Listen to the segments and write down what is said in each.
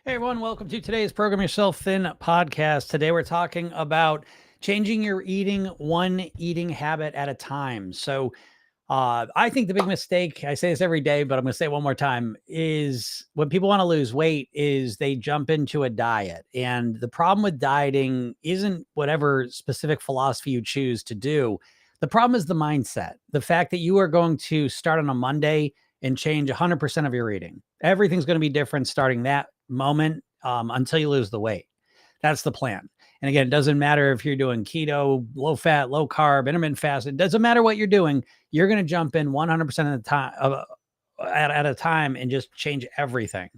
Hey everyone, welcome to today's Program Yourself Thin podcast. Today we're talking about changing your one eating habit at a time. I think the big mistake, I say this every day, but I'm going to say it one more time, is when people want to lose weight is they jump into a diet. And the problem with dieting isn't whatever specific philosophy you choose to do. The problem is the mindset. The fact that you are going to start on a Monday and change 100% of your eating. Everything's going to be different starting that moment until you lose the weight. That's the plan. And again, it doesn't matter if you're doing keto, low fat, low carb, intermittent fast. It doesn't matter what you're doing. You're going to jump in 100% of the time at a time and just change everything.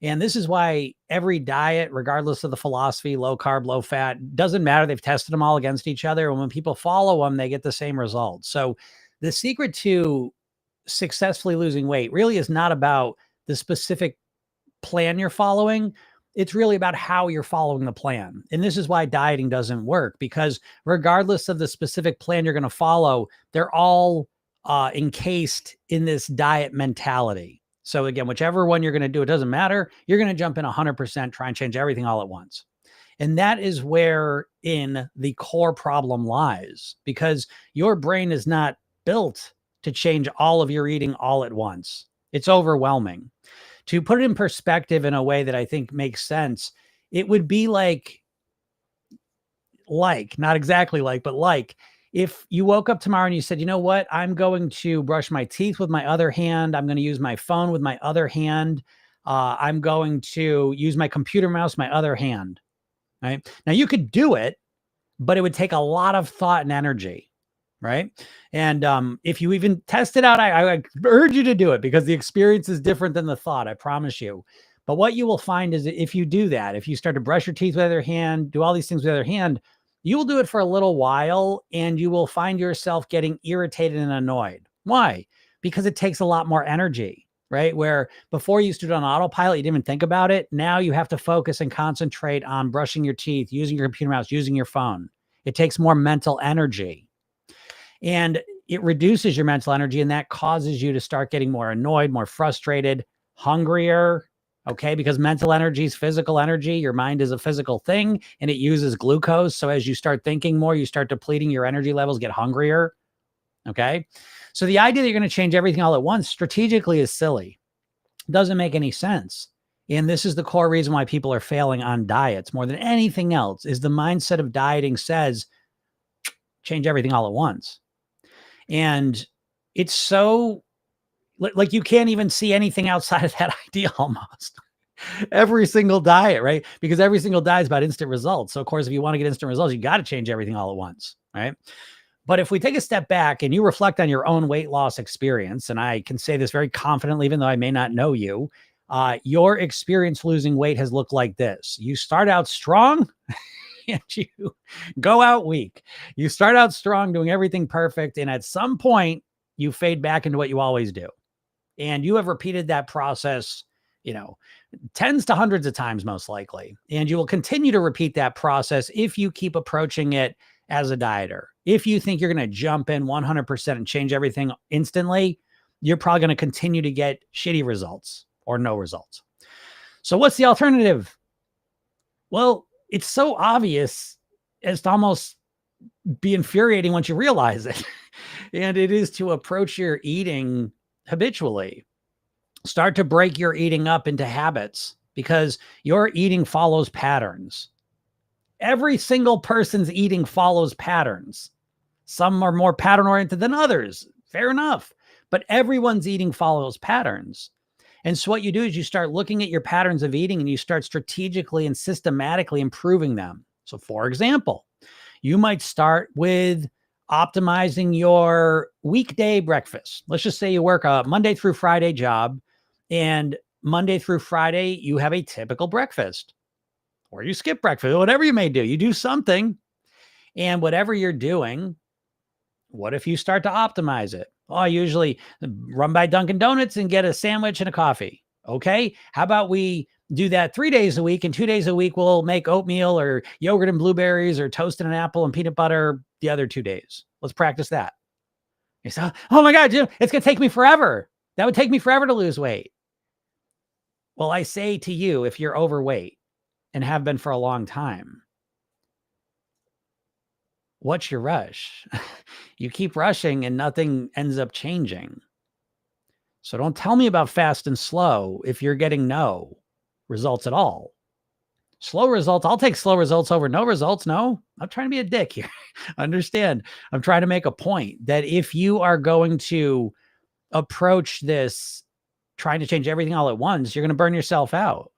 And this is why every diet, regardless of the philosophy, low carb, low fat, doesn't matter. They've tested them all against each other. And when people follow them, they get the same results. So the secret to successfully losing weight really is not about the specific plan you're following. It's really about how you're following the plan. And this is why dieting doesn't work, because regardless of the specific plan you're going to follow, they're all encased in this diet mentality. So again, whichever one you're going to do, it doesn't matter. You're going to jump in 100%, try and change everything all at once. And that is where in the core problem lies, because your brain is not built to change all of your eating all at once. It's overwhelming. To put it in perspective in a way that I think makes sense, it would be like, not exactly but like, if you woke up tomorrow and you said, you know what, I'm going to brush my teeth with my other hand. I'm going to use my phone with my other hand. I'm going to use my computer mouse, my other hand. Right now, you could do it, but it would take a lot of thought and energy. Right. And if you even test it out, I urge you to do it, because the experience is different than the thought. I promise you. But what you will find is that if you do that, if you start to brush your teeth with your hand, do all these things with your hand, you will do it for a little while and you will find yourself getting irritated and annoyed. Why? Because it takes a lot more energy, right? Where before you used to do it on autopilot, you didn't even think about it. Now you have to focus and concentrate on brushing your teeth, using your computer mouse, using your phone. It takes more mental energy. And it reduces your mental energy, and that causes you to start getting more annoyed, more frustrated, hungrier, okay? Because mental energy is physical energy. Your mind is a physical thing, and it uses glucose. So as you start thinking more, you start depleting your energy levels, get hungrier, okay? So the idea that you're going to change everything all at once strategically is silly. It doesn't make any sense. And this is the core reason why people are failing on diets more than anything else, is the mindset of dieting says, change everything all at once. And it's so like you can't even see anything outside of that idea almost. Every single diet, right? Because every single diet is about instant results. So of course, if you want to get instant results, you got to change everything all at once, right? But if we take a step back and you reflect on your own weight loss experience, and I can say this very confidently, even though I may not know you, your experience losing weight has looked like this. You start out strong and you go out weak. You start out strong, doing everything perfect. And at some point you fade back into what you always do. And you have repeated that process, tens to hundreds of times, most likely. And you will continue to repeat that process if you keep approaching it as a dieter. If you think you're going to jump in 100% and change everything instantly, you're probably going to continue to get shitty results or no results. So what's the alternative? Well, it's so obvious as to almost be infuriating once you realize it. And it is to approach your eating habitually. Start to break your eating up into habits, because your eating follows patterns. Every single person's eating follows patterns. Some are more pattern oriented than others. Fair enough. But everyone's eating follows patterns. And so what you do is you start looking at your patterns of eating and you start strategically and systematically improving them. So for example, you might start with optimizing your weekday breakfast. Let's just say you work a Monday through Friday job, and Monday through Friday, you have a typical breakfast, or you skip breakfast, whatever you may do. You do something, and whatever you're doing, what if you start to optimize it? Oh, I usually run by Dunkin' Donuts and get a sandwich and a coffee. Okay. How about we do that 3 days a week, and 2 days a week we'll make oatmeal or yogurt and blueberries or toast and an apple and peanut butter the other 2 days. Let's practice that. You say, oh my God, Jim, it's going to take me forever. That would take me forever to lose weight. Well, I say to you, if you're overweight and have been for a long time, what's your rush? You keep rushing and nothing ends up changing. So don't tell me about fast and slow if you're getting no results at all. Slow results, I'll take slow results over no results. No, I'm trying to be a dick here. Understand? I'm trying to make a point that if you are going to approach this trying to change everything all at once, you're going to burn yourself out.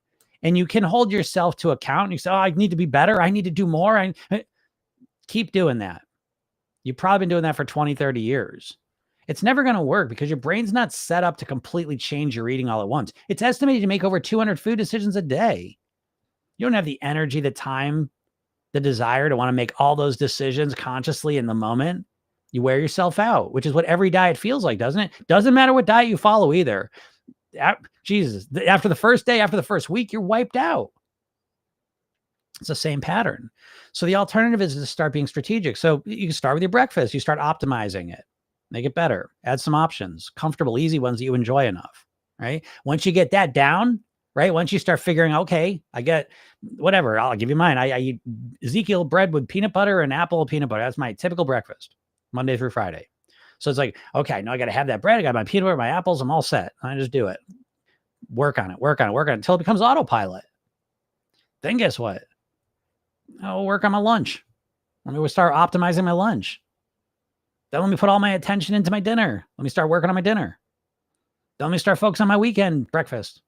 And you can hold yourself to account. And you say, oh, I need to be better. I need to do more. Keep doing that. You've probably been doing that for 20, 30 years. It's never going to work because your brain's not set up to completely change your eating all at once. It's estimated to make over 200 food decisions a day. You don't have the energy, the time, the desire to want to make all those decisions consciously in the moment. You wear yourself out, which is what every diet feels like, doesn't it? Doesn't matter what diet you follow either. Jesus, after the first day, after the first week, you're wiped out. It's the same pattern. So the alternative is to start being strategic. So you can start with your breakfast. You start optimizing it, make it better, add some options, comfortable, easy ones that you enjoy enough, right? Once you get that down, right? Once you start figuring, okay, I get whatever, I'll give you mine. I eat Ezekiel bread with peanut butter and apple peanut butter. That's my typical breakfast, Monday through Friday. So it's like, okay, no, I got to have that bread. I got my peanut butter, my apples. I'm all set. I just do it. Work on it until it becomes autopilot. Then guess what? I'll work on my lunch. Let me start optimizing my lunch. Then let me put all my attention into my dinner. Let me start working on my dinner. Then let me start focusing on my weekend breakfast.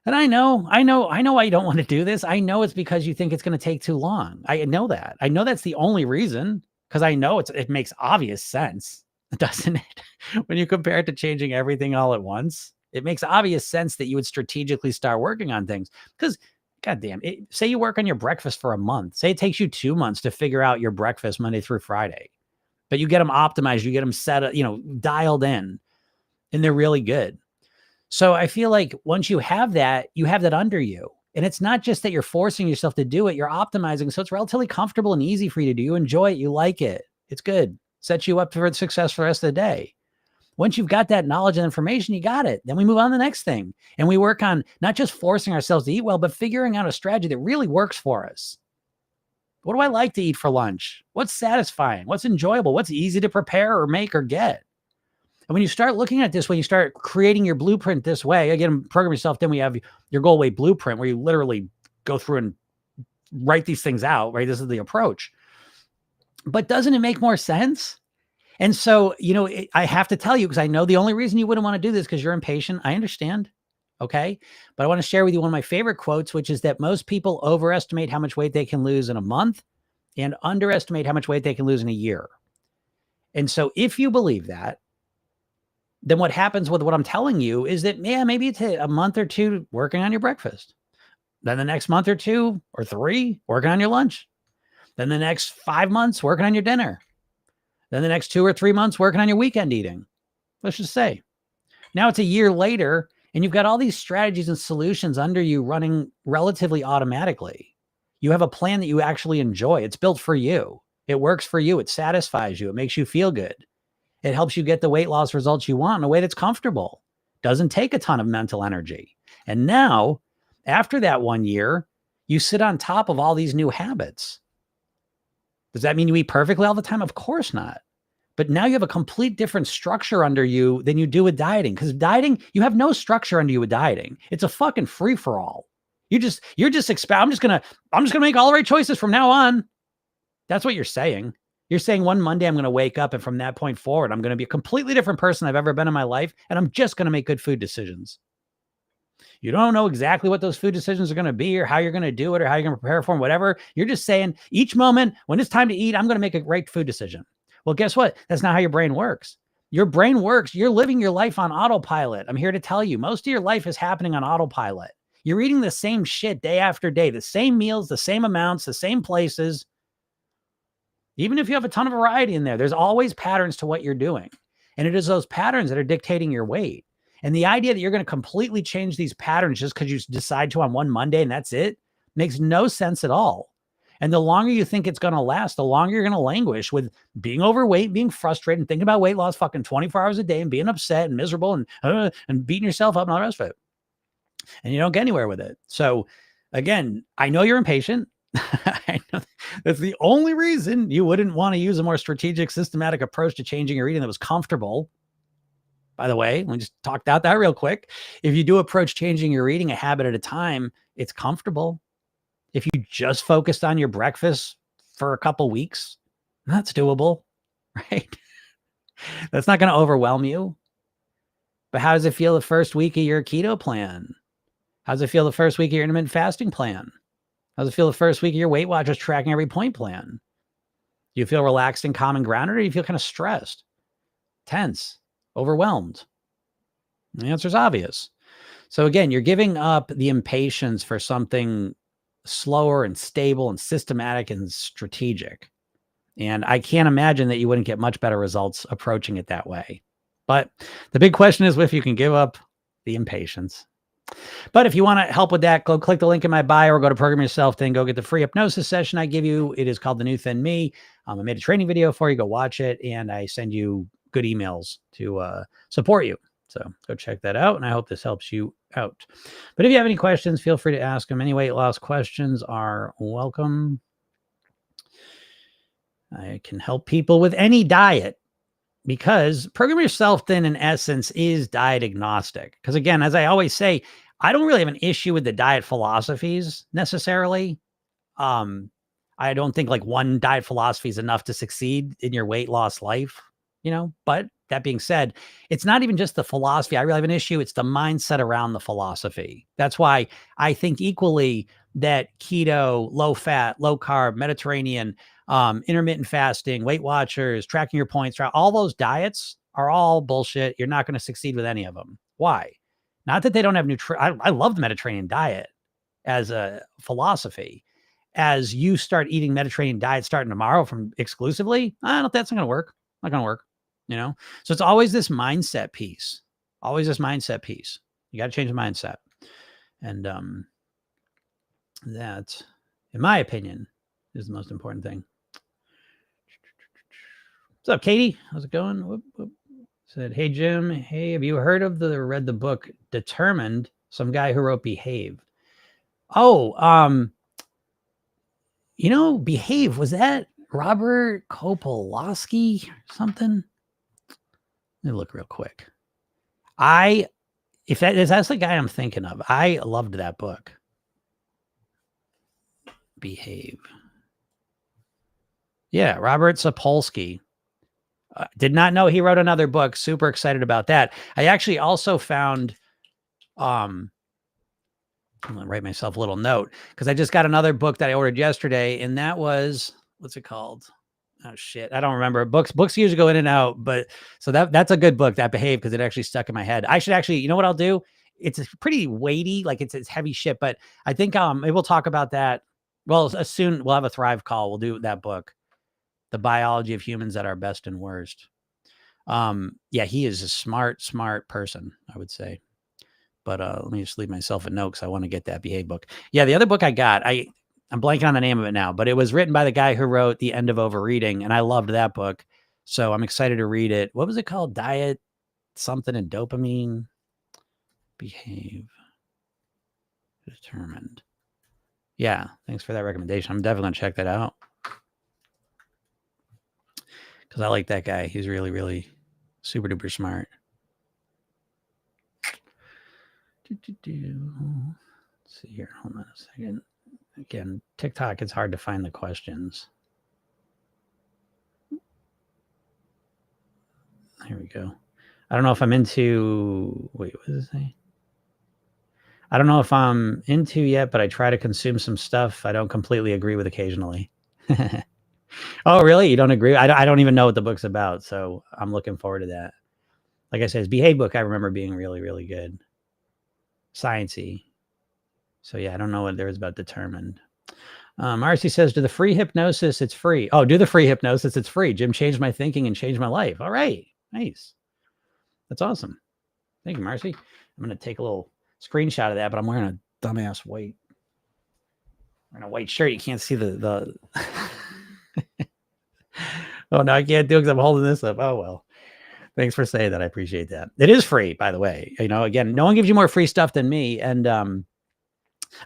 And I know why you don't want to do this. I know it's because you think it's going to take too long. I know that. I know that's the only reason, because I know it makes obvious sense, doesn't it? When you compare it to changing everything all at once, it makes obvious sense that you would strategically start working on things. Because goddamn, say you work on your breakfast for a month. Say it takes you 2 months to figure out your breakfast Monday through Friday, but you get them optimized, you get them set up, dialed in, and they're really good. So I feel like once you have that under you. And it's not just that you're forcing yourself to do it, you're optimizing. So it's relatively comfortable and easy for you to do. You enjoy it. You like it. It's good. Sets you up for success for the rest of the day. Once you've got that knowledge and information, you got it. Then we move on to the next thing. And we work on not just forcing ourselves to eat well, but figuring out a strategy that really works for us. What do I like to eat for lunch? What's satisfying? What's enjoyable? What's easy to prepare or make or get? And when you start looking at this, when you start creating your blueprint this way, again, program yourself, then we have your goal weight blueprint where you literally go through and write these things out, right? This is the approach. But doesn't it make more sense? And so, I have to tell you, because I know the only reason you wouldn't want to do this because you're impatient. I understand. Okay. But I want to share with you one of my favorite quotes, which is that most people overestimate how much weight they can lose in a month and underestimate how much weight they can lose in a year. And so if you believe that, then what happens with what I'm telling you is that, maybe it's a month or two working on your breakfast. Then the next month or two or three working on your lunch. Then the next 5 months working on your dinner. Then the next 2 or 3 months working on your weekend eating. Let's just say. Now it's a year later and you've got all these strategies and solutions under you running relatively automatically. You have a plan that you actually enjoy. It's built for you. It works for you. It satisfies you. It makes you feel good. It helps you get the weight loss results you want in a way that's comfortable. Doesn't take a ton of mental energy. And now, after that 1 year, you sit on top of all these new habits. Does that mean you eat perfectly all the time? Of course not. But now you have a complete different structure under you than you do with dieting. Because dieting, you have no structure under you with dieting. It's a fucking free for all. I'm just gonna make all the right choices from now on. That's what you're saying. You're saying one Monday I'm going to wake up and from that point forward, I'm going to be a completely different person I've ever been in my life. And I'm just going to make good food decisions. You don't know exactly what those food decisions are going to be or how you're going to do it or how you're going to prepare for them, whatever. You're just saying each moment when it's time to eat, I'm going to make a great food decision. Well, guess what? That's not how your brain works. Your brain works. You're living your life on autopilot. I'm here to tell you, most of your life is happening on autopilot. You're eating the same shit day after day, the same meals, the same amounts, the same places. Even if you have a ton of variety in there, there's always patterns to what you're doing. And it is those patterns that are dictating your weight. And the idea that you're going to completely change these patterns just because you decide to on one Monday and that's it makes no sense at all. And the longer you think it's going to last, the longer you're going to languish with being overweight, being frustrated, and thinking about weight loss fucking 24 hours a day and being upset and miserable and beating yourself up and all the rest of it. and you don't get anywhere with it. So again, I know you're impatient. I know that's the only reason you wouldn't want to use a more strategic, systematic approach to changing your eating that was comfortable. By the way, we just talked out that real quick. If you do approach changing your eating a habit at a time, it's comfortable. If you just focused on your breakfast for a couple weeks, that's doable, right? That's not going to overwhelm you. But how does it feel the first week of your keto plan? How does it feel the first week of your intermittent fasting plan? How does it feel the first week of your Weight Watchers tracking every point plan? Do you feel relaxed and calm and grounded, or do you feel kind of stressed, tense, overwhelmed? And the answer is obvious. So again, you're giving up the impatience for something slower and stable and systematic and strategic. And I can't imagine that you wouldn't get much better results approaching it that way. But the big question is if you can give up the impatience. But if you want to help with that, go click the link in my bio or go to Program Yourself, then go get the free hypnosis session I give you. It is called The New Thin Me. I made a training video for you. Go watch it. And I send you good emails to support you. So go check that out. And I hope this helps you out. But if you have any questions, feel free to ask them. Any weight loss questions are welcome. I can help people with any diet, because Program Yourself Thin, in essence, is diet agnostic. Because again, as I always say, I don't really have an issue with the diet philosophies necessarily. I don't think like one diet philosophy is enough to succeed in your weight loss life, but that being said, it's not even just the philosophy I really have an issue. It's the mindset around the philosophy. That's why I think equally that keto, low fat, low carb, Mediterranean, intermittent fasting, Weight Watchers, tracking your points, all those diets are all bullshit. You're not going to succeed with any of them. Why? Not that they don't have I love the Mediterranean diet as a philosophy. As you start eating Mediterranean diet starting tomorrow from exclusively, I don't, that's not going to work. Not going to work, So it's always this mindset piece. Always this mindset piece. You got to change the mindset. And that, in my opinion, is the most important thing. What's up, Katie? How's it going? Whoop, whoop. Said, hey, Jim. Hey, have you read the book Determined? Some guy who wrote Behave. Oh, Behave, was that Robert Kopolowski or something? Let me look real quick. If that's the guy I'm thinking of, I loved that book. Behave. Yeah, Robert Sapolsky. Did not know he wrote another book. Super excited about that. I actually also found, I'm going to write myself a little note because I just got another book that I ordered yesterday, and that was, what's it called? Oh shit, I don't remember. Books usually go in and out, but so that's a good book, that Behave, because it actually stuck in my head. I should actually, you know what I'll do? It's pretty weighty, like it's heavy shit, but I think maybe we'll talk about that. Well, soon we'll have a Thrive call. We'll do that book, The Biology of Humans at Our Best and Worst. Yeah, he is a smart person, I would say. But let me just leave myself a note because I want to get that Behave book. Yeah, the other book I got, I'm blanking on the name of it now, but it was written by the guy who wrote The End of Overeating, and I loved that book. So I'm excited to read it. What was it called? Diet something and Dopamine. Behave. Determined. Yeah, thanks for that recommendation. I'm definitely going to check that out. Because I like that guy. He's really, really super duper smart. Let's see here. Hold on a second. Again, TikTok, it's hard to find the questions. Here we go. I don't know if I'm into, wait, what does it say? I don't know if I'm into yet, but I try to consume some stuff I don't completely agree with occasionally. Oh, really? You don't agree? I don't even know what the book's about, so I'm looking forward to that. Like I said, his Behave book I remember being really, really good. Sciencey. So yeah, I don't know what there is about Determined. Marcy says, do the free hypnosis, it's free. Oh, do the free hypnosis, it's free. Jim changed my thinking and changed my life. All right. Nice. That's awesome. Thank you, Marcy. I'm going to take a little screenshot of that, but I'm wearing a dumbass white. Wearing a white shirt. You can't see the Oh, no, I can't do it because I'm holding this up. Oh, well. Thanks for saying that. I appreciate that. It is free, by the way. Again, no one gives you more free stuff than me. And I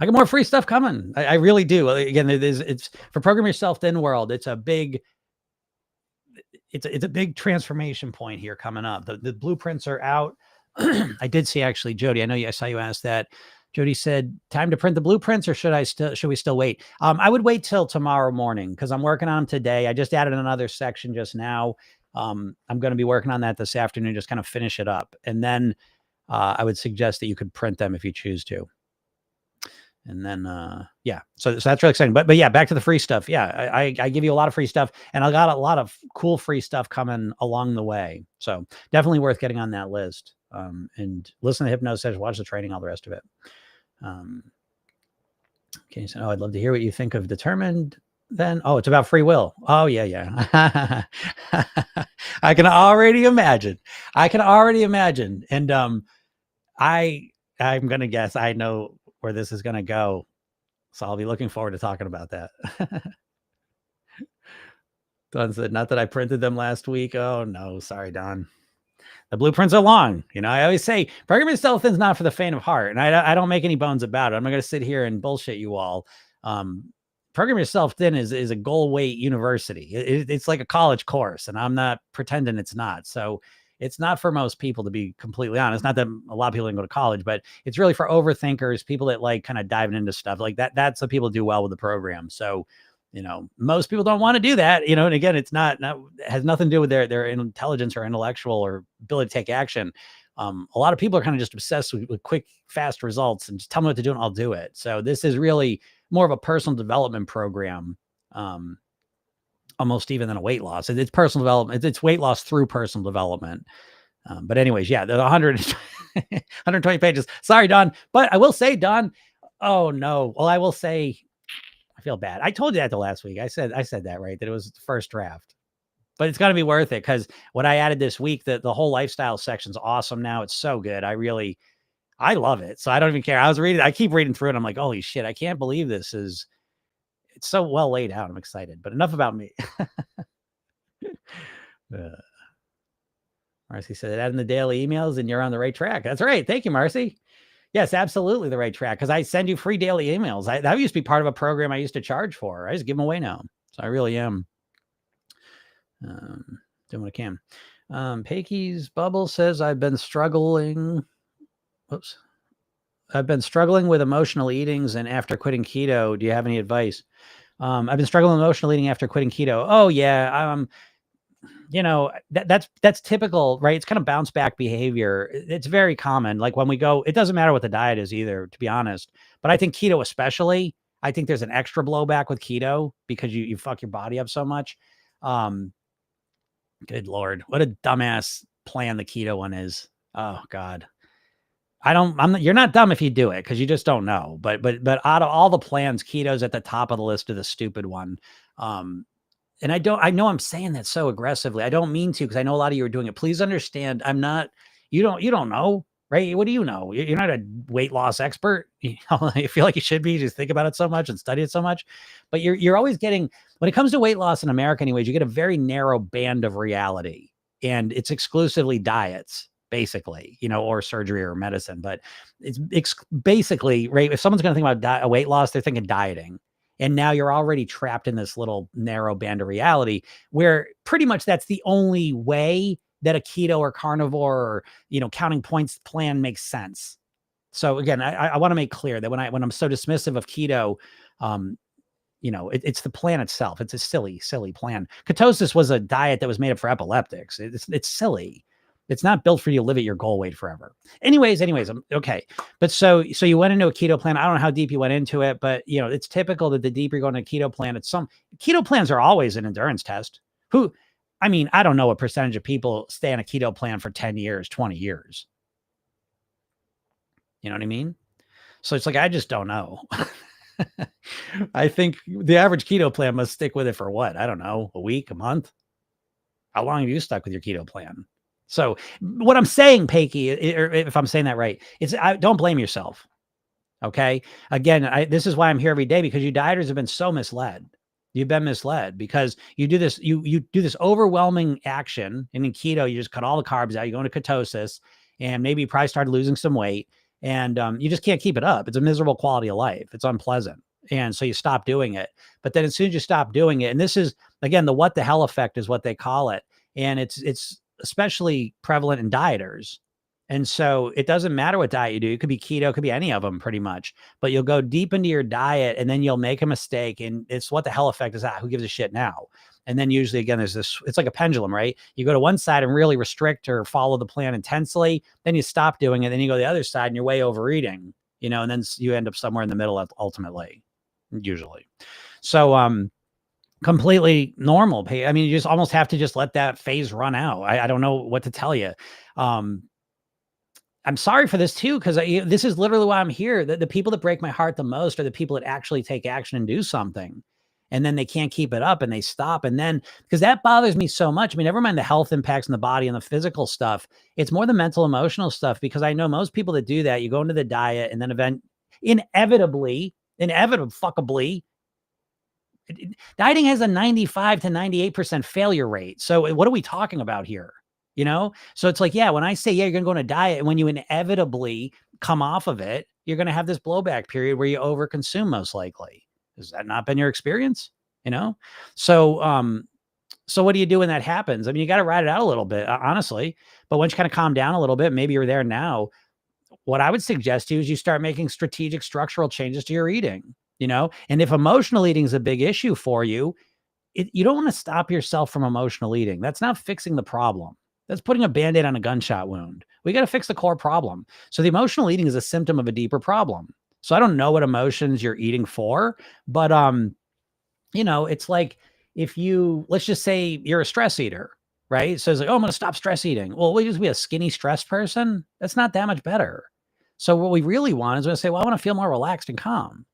got more free stuff coming. I really do. Again, it's for Program Yourself Thin World. It's a big transformation point here coming up. The blueprints are out. I did see, actually, Jody, I saw you ask that. Jody said, time to print the blueprints, or should we still wait? I would wait till tomorrow morning, because I'm working on them today. I just added another section just now. I'm going to be working on that this afternoon, just kind of finish it up. And then I would suggest that you could print them if you choose to. And then, yeah, so that's really exciting. But yeah, back to the free stuff. Yeah, I give you a lot of free stuff, and I got a lot of cool free stuff coming along the way. So definitely worth getting on that list. And listen to Hypnosis, watch the training, all the rest of it. Okay, so I'd love to hear what you think of Determined then. Oh, it's about free will. Oh, yeah. I can already imagine. And I'm going to guess I know where this is going to go. So I'll be looking forward to talking about that. Don said, not that I printed them last week. Oh, no. Sorry, Don. The blueprints are long. I always say Program Yourself Thin is not for the faint of heart. And I don't make any bones about it. I'm not going to sit here and bullshit you all. Program Yourself Thin is a goal weight university. It's like a college course, and I'm not pretending it's not. So it's not for most people, to be completely honest. Not that a lot of people didn't go to college, but it's really for overthinkers, people that like kind of diving into stuff like that. That's the people do well with the program. So, most people don't want to do that, and again, it's not it has nothing to do with their intelligence or intellectual or ability to take action. A lot of people are kind of just obsessed with quick, fast results, and just tell me what to do and I'll do it. So this is really more of a personal development program. Almost even than a weight loss. It's personal development. It's weight loss through personal development. But anyways, yeah, the 120 pages. Sorry, Don. But I will say, Don, oh no. Well, I will say, I feel bad. I told you that the last week. I said that, right? That it was the first draft. But it's got to be worth it, because what I added this week, the whole lifestyle section's awesome now. It's so good. I love it. So I don't even care. I keep reading through it. I'm like, holy shit, I can't believe it's so well laid out. I'm excited, but enough about me. Marcy said, add in the daily emails and you're on the right track. That's right. Thank you, Marcy. Yes, absolutely the right track, because I send you free daily emails. That used to be part of a program I used to charge for. I just give them away now. So I really am doing what I can. Pakey's Bubble says, I've been struggling with emotional eatings, and after quitting keto, do you have any advice? I've been struggling with emotional eating after quitting keto. Oh yeah. That's typical, right? It's kind of bounce back behavior. It's very common. Like when we go, it doesn't matter what the diet is either, to be honest, but I think keto, especially, I think there's an extra blowback with keto because you fuck your body up so much. Good Lord. What a dumbass plan the keto one is. Oh God. You're not dumb if you do it, because you just don't know. But out of all the plans, keto's at the top of the list of the stupid one. And I know I'm saying that so aggressively. I don't mean to, because I know a lot of you are doing it. Please understand, you don't know, right? What do you know? You're not a weight loss expert. I feel like you should be. You just think about it so much and study it so much. But you're always getting, when it comes to weight loss in America anyways, you get a very narrow band of reality, and it's exclusively diets, basically, or surgery or medicine. But it's basically, right, if someone's going to think about a weight loss, they're thinking dieting. And now you're already trapped in this little narrow band of reality, where pretty much that's the only way that a keto or carnivore or, counting points plan makes sense. So again, I want to make clear that when I'm so dismissive of keto, it's the plan itself. It's a silly plan. Ketosis was a diet that was made up for epileptics. It's silly. It's not built for you to live at your goal weight forever. Anyways, okay. But so you went into a keto plan. I don't know how deep you went into it, but it's typical that the deeper you go into a keto plan, keto plans are always an endurance test. I don't know what percentage of people stay on a keto plan for 10 years, 20 years. You know what I mean? So it's like, I just don't know. I think the average keto plan must stick with it for what? I don't know, a week, a month? How long have you stuck with your keto plan? So what I'm saying, Pakey, if I'm saying that right, don't blame yourself. Okay. Again, this is why I'm here every day, because you dieters have been so misled. You've been misled because you do this, you do this overwhelming action. And in keto, you just cut all the carbs out, you go into ketosis, and maybe you probably started losing some weight, and you just can't keep it up. It's a miserable quality of life. It's unpleasant. And so you stop doing it. But then as soon as you stop doing it, and this is again, the what the hell effect is what they call it. And it's especially prevalent in dieters. And so it doesn't matter what diet you do. It could be keto, it could be any of them pretty much, but you'll go deep into your diet and then you'll make a mistake. And it's what the hell effect is that? Who gives a shit now? And then usually again, there's this, it's like a pendulum, right? You go to one side and really restrict or follow the plan intensely. Then you stop doing it. Then you go to the other side and you're way overeating, and then you end up somewhere in the middle ultimately, usually. So, completely normal. I mean, you just almost have to just let that phase run out. I don't know what to tell you. I'm sorry for this too, because this is literally why I'm here. The people that break my heart the most are the people that actually take action and do something. And then they can't keep it up and they stop. And then, because that bothers me so much. I mean, never mind the health impacts in the body and the physical stuff. It's more the mental, emotional stuff, because I know most people that do that, you go into the diet and then inevitably, dieting has a 95 to 98% failure rate. So what are we talking about here? So it's like, yeah, when I say, yeah, you're going to go on a diet, and when you inevitably come off of it, you're going to have this blowback period where you overconsume most likely. Has that not been your experience? So, so what do you do when that happens? I mean, you got to ride it out a little bit, honestly, but once you kind of calm down a little bit, maybe you're there now. What I would suggest to you is you start making strategic structural changes to your eating, and if emotional eating is a big issue for you, you don't want to stop yourself from emotional eating. That's not fixing the problem. That's putting a Band-Aid on a gunshot wound. We got to fix the core problem. So the emotional eating is a symptom of a deeper problem. So I don't know what emotions you're eating for, but it's like let's just say you're a stress eater, right? So it's like, oh, I'm going to stop stress eating. Well, we just be a skinny stressed person. That's not that much better. So what we really want is to say, well, I want to feel more relaxed and calm.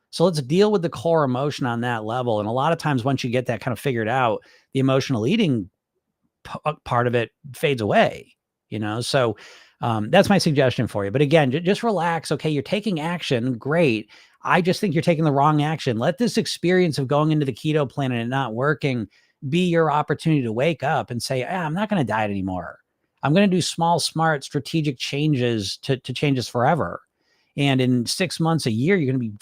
So let's deal with the core emotion on that level. And a lot of times once you get that kind of figured out, the emotional eating part of it fades away, so that's my suggestion for you. But again, just relax. Okay, you're taking action. Great. I just think you're taking the wrong action. Let this experience of going into the keto plan and it not working be your opportunity to wake up and say, I'm not going to diet anymore. I'm going to do small, smart, strategic changes to change this forever. And in 6 months, a year, you're going to be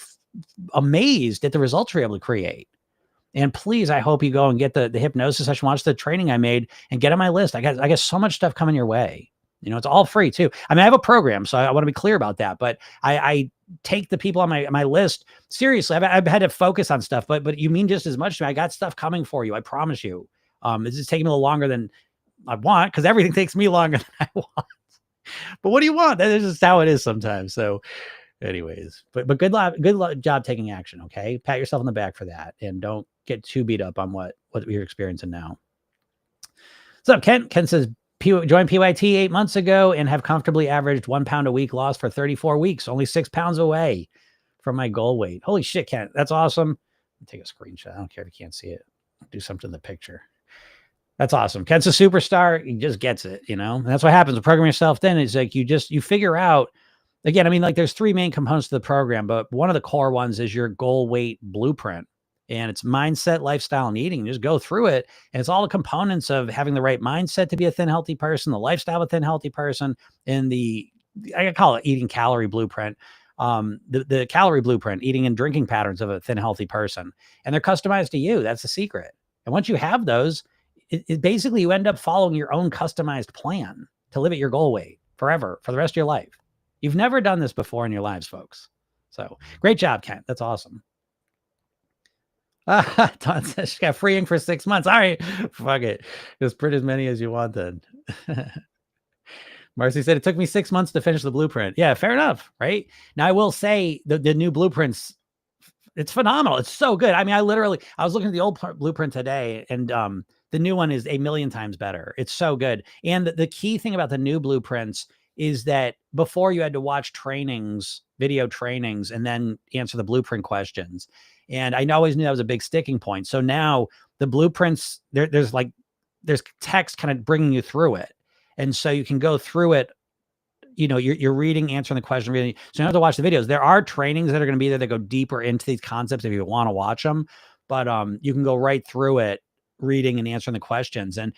amazed at the results you're able to create. And please, I hope you go and get the hypnosis session, watch the training I made, and get on my list. I got so much stuff coming your way. It's all free too. I mean, I have a program, so I want to be clear about that. But I take the people on my list seriously. I've had to focus on stuff, but you mean just as much to me. I got stuff coming for you. I promise you. This is taking me a little longer than I want, because everything takes me longer than I want. But what do you want? That is just how it is sometimes. So anyways, but good job taking action. Okay. Pat yourself on the back for that. And don't get too beat up on what you're experiencing now. So Ken says, joined PYT 8 months ago and have comfortably averaged 1 pound a week loss for 34 weeks, only 6 pounds away from my goal weight. Holy shit, Ken. That's awesome. Take a screenshot. I don't care if you can't see it. Do something in the picture. That's awesome. Ken's a superstar. He just gets it, And that's what happens. Program yourself then is like, you figure out. Again, I mean, like there's 3 main components to the program, but one of the core ones is your goal weight blueprint, and it's mindset, lifestyle, and eating. You just go through it, and it's all the components of having the right mindset to be a thin, healthy person, the lifestyle of a thin, healthy person, and I call it eating calorie blueprint, the calorie blueprint, eating and drinking patterns of a thin, healthy person, and they're customized to you. That's the secret. And once you have those, it basically you end up following your own customized plan to live at your goal weight forever for the rest of your life. You've never done this before in your lives, folks. So great job, Kent. That's awesome. Don says she got freeing for 6 months. All right, fuck it. Just print as many as you want then. Marcy said, it took me 6 months to finish the blueprint. Yeah, fair enough, right? Now, I will say the new blueprints, it's phenomenal. It's so good. I mean, I was looking at the old blueprint today, and the new one is 1,000,000 times better. It's so good. And the key thing about the new blueprints is that before you had to watch video trainings, and then answer the blueprint questions. And I always knew that was a big sticking point. So now the blueprints, there's text kind of bringing you through it. And so you can go through it, you're reading, answering the question, reading. So you don't have to watch the videos. There are trainings that are going to be there that go deeper into these concepts if you want to watch them. but you can go right through it, reading and answering the questions. And,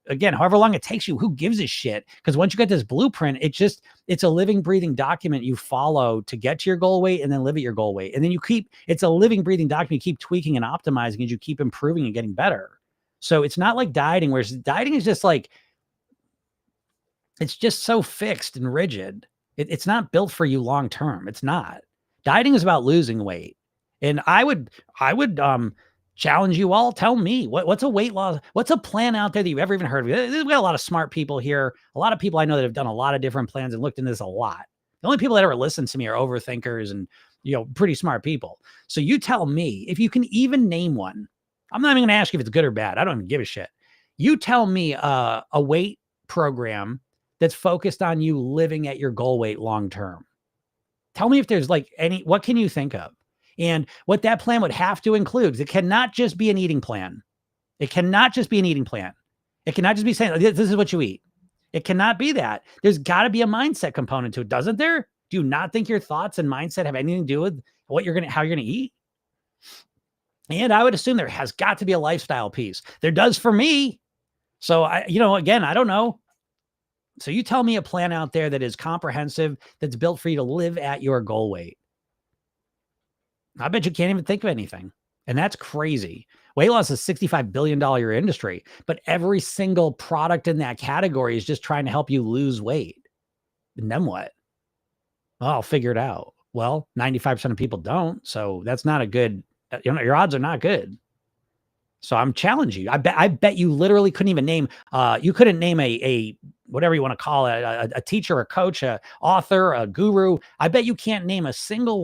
again, however long it takes you, who gives a shit? Because once you get this blueprint, it's a living, breathing document you follow to get to your goal weight and then live at your goal weight. And then it's a living, breathing document. You keep tweaking and optimizing as you keep improving and getting better. So it's not like dieting, where dieting is just like, it's just so fixed and rigid. It's not built for you long term. It's not. Dieting is about losing weight. And I would challenge you all. Tell me what's a weight loss, what's a plan out there that you've ever even heard of? We got a lot of smart people here. A lot of people I know that have done a lot of different plans and looked into this a lot. The only people that ever listen to me are overthinkers and, pretty smart people. So you tell me if you can even name one. I'm not even going to ask you if it's good or bad. I don't even give a shit. You tell me a weight program that's focused on you living at your goal weight long term. Tell me if there's what can you think of? And what that plan would have to include. It cannot just be an eating plan. It cannot just be an eating plan. It cannot just be saying, this is what you eat. It cannot be that. There's got to be a mindset component to it, doesn't there? Do you not think your thoughts and mindset have anything to do with how you're going to eat? And I would assume there has got to be a lifestyle piece. There does for me. So again, I don't know. So you tell me a plan out there that is comprehensive, that's built for you to live at your goal weight. I bet you can't even think of anything. And that's crazy. Weight loss is a $65 billion industry, but every single product in that category is just trying to help you lose weight. And then what? Well, I'll figure it out. Well, 95% of people don't. So that's not a good, your odds are not good. So I'm challenging you. I bet you literally couldn't even name, you couldn't name a whatever you want to call it, a teacher, a coach, a author, a guru. I bet you can't name a single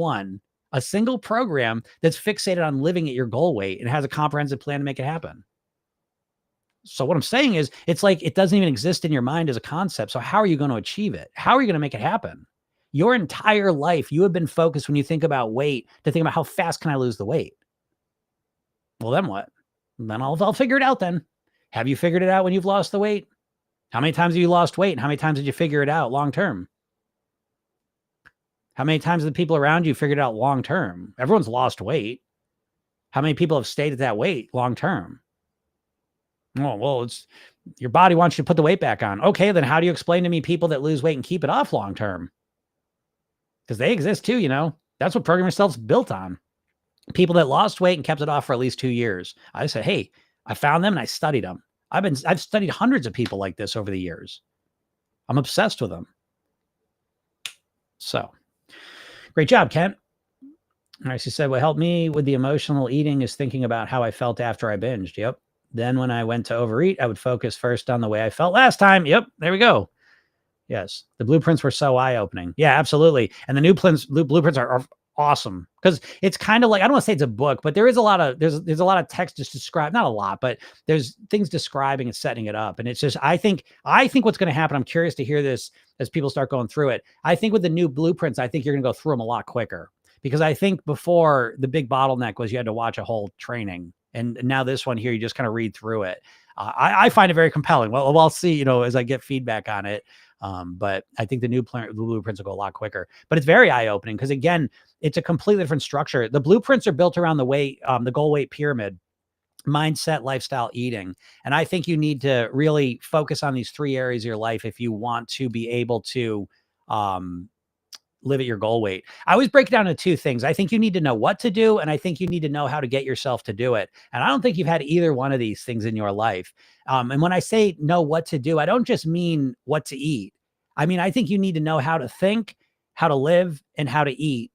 program that's fixated on living at your goal weight and has a comprehensive plan to make it happen. So what I'm saying is, it's like it doesn't even exist in your mind as a concept. So how are you going to achieve it? How are you going to make it happen? Your entire life, you have been focused, when you think about weight, to think about how fast can I lose the weight? Well, then what? Then I'll figure it out then. Have you figured it out when you've lost the weight? How many times have you lost weight? And how many times did you figure it out long term? How many times have the people around you figured it out long term? Everyone's lost weight. How many people have stayed at that weight long term? Oh, well, it's your body wants you to put the weight back on. Okay, then how do you explain to me people that lose weight and keep it off long term? Because they exist too, That's what Program Yourself's built on. People that lost weight and kept it off for at least 2 years. I said, hey, I found them and I studied them. I've studied hundreds of people like this over the years. I'm obsessed with them. So great job, Kent. All right. She said, what helped me with the emotional eating is thinking about how I felt after I binged. Yep. Then when I went to overeat, I would focus first on the way I felt last time. Yep. There we go. Yes. The blueprints were so eye-opening. Yeah, absolutely. And the new blueprints are awesome, because it's kind of like, I don't want to say it's a book, but there is a lot of, there's a lot of text to describe, not a lot, but there's things describing and setting it up. And it's just, I think what's going to happen, I'm curious to hear this as people start going through it. I think with the new blueprints, I think you're going to go through them a lot quicker, because I think before, the big bottleneck was you had to watch a whole training. And now this one here, you just kind of read through it. I find it very compelling. Well, I'll see, as I get feedback on it. But I think the new blueprints will go a lot quicker, but it's very eye-opening, because again, it's a completely different structure. The blueprints are built around the goal weight pyramid: mindset, lifestyle, eating. And I think you need to really focus on these 3 areas of your life if you want to be able to, live at your goal weight. I always break it down into 2 things. I think you need to know what to do, and I think you need to know how to get yourself to do it. And I don't think you've had either one of these things in your life. And when I say know what to do, I don't just mean what to eat. I mean, I think you need to know how to think, how to live, and how to eat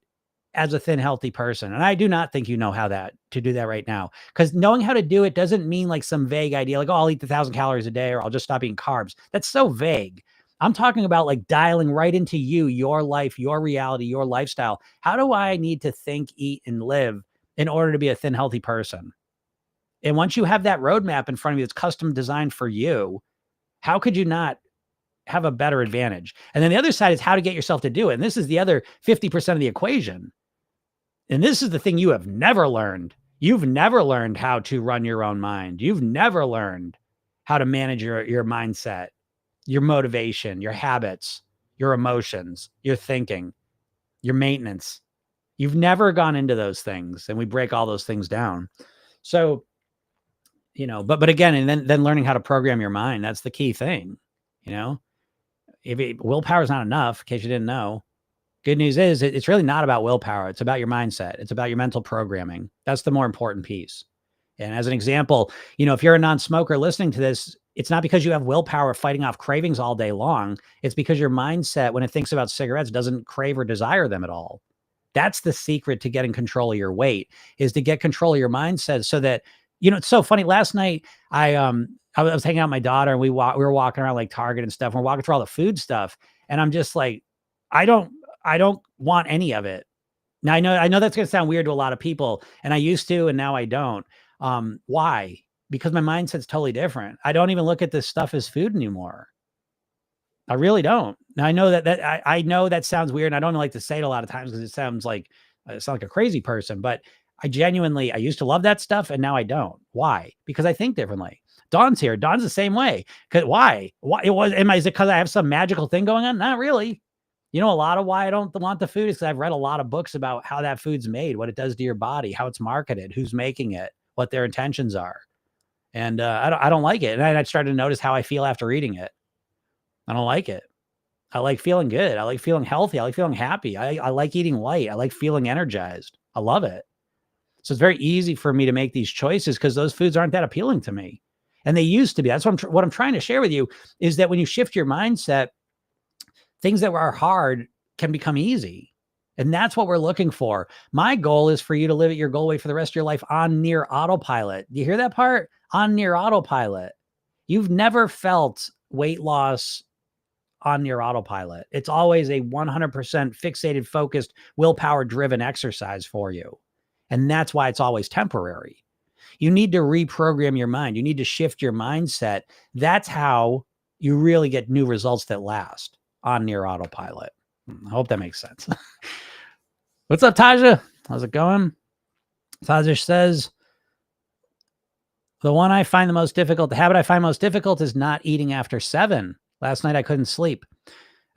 as a thin, healthy person. And I do not think you know to do that right now, because knowing how to do it doesn't mean like some vague idea, like, oh, I'll eat 1,000 calories a day, or I'll just stop eating carbs. That's so vague. I'm talking about like dialing right into you, your life, your reality, your lifestyle. How do I need to think, eat, and live in order to be a thin, healthy person? And once you have that roadmap in front of you that's custom designed for you, how could you not have a better advantage? And then the other side is how to get yourself to do it. And this is the other 50% of the equation. And this is the thing you have never learned. You've never learned how to run your own mind. You've never learned how to manage your mindset, your motivation, your habits, your emotions, your thinking, your maintenance. You've never gone into those things, and we break all those things down. So, but again, and then learning how to program your mind, that's the key thing. If willpower is not enough, in case you didn't know, good news is it's really not about willpower. It's about your mindset. It's about your mental programming. That's the more important piece. And as an example, if you're a non-smoker listening to this, it's not because you have willpower fighting off cravings all day long. It's because your mindset, when it thinks about cigarettes, doesn't crave or desire them at all. That's the secret to getting control of your weight, is to get control of your mindset so that, it's so funny. Last night, I was hanging out with my daughter, and we were walking around like Target and stuff. And we're walking through all the food stuff. And I'm just like, I don't want any of it. Now I know that's going to sound weird to a lot of people, and I used to, and now I don't. Why? Because my mindset's totally different. I don't even look at this stuff as food anymore. I really don't. Now I know that I know that sounds weird, and I don't like to say it a lot of times because it sounds like a crazy person, but I used to love that stuff, and now I don't. Why? Because I think differently. Dawn's here. Dawn's the same way. Why? Is it because I have some magical thing going on? Not really. A lot of why I don't want the food is because I've read a lot of books about how that food's made, what it does to your body, how it's marketed, who's making it, what their intentions are. And I don't like it. And I started to notice how I feel after eating it. I don't like it. I like feeling good. I like feeling healthy. I like feeling happy. I like eating light. I like feeling energized. I love it. So it's very easy for me to make these choices because those foods aren't that appealing to me. And they used to be. That's what I'm trying to share with you, is that when you shift your mindset, things that are hard can become easy. And that's what we're looking for. My goal is for you to live at your goal weight for the rest of your life on near autopilot. Do you hear that part? On near autopilot. You've never felt weight loss on near autopilot. It's always a 100% fixated, focused, willpower driven exercise for you. And that's why it's always temporary. You need to reprogram your mind. You need to shift your mindset. That's how you really get new results that last on near autopilot. I hope that makes sense. What's up, Taja? How's it going? Taja says, the habit I find most difficult is not eating after 7. Last night I couldn't sleep.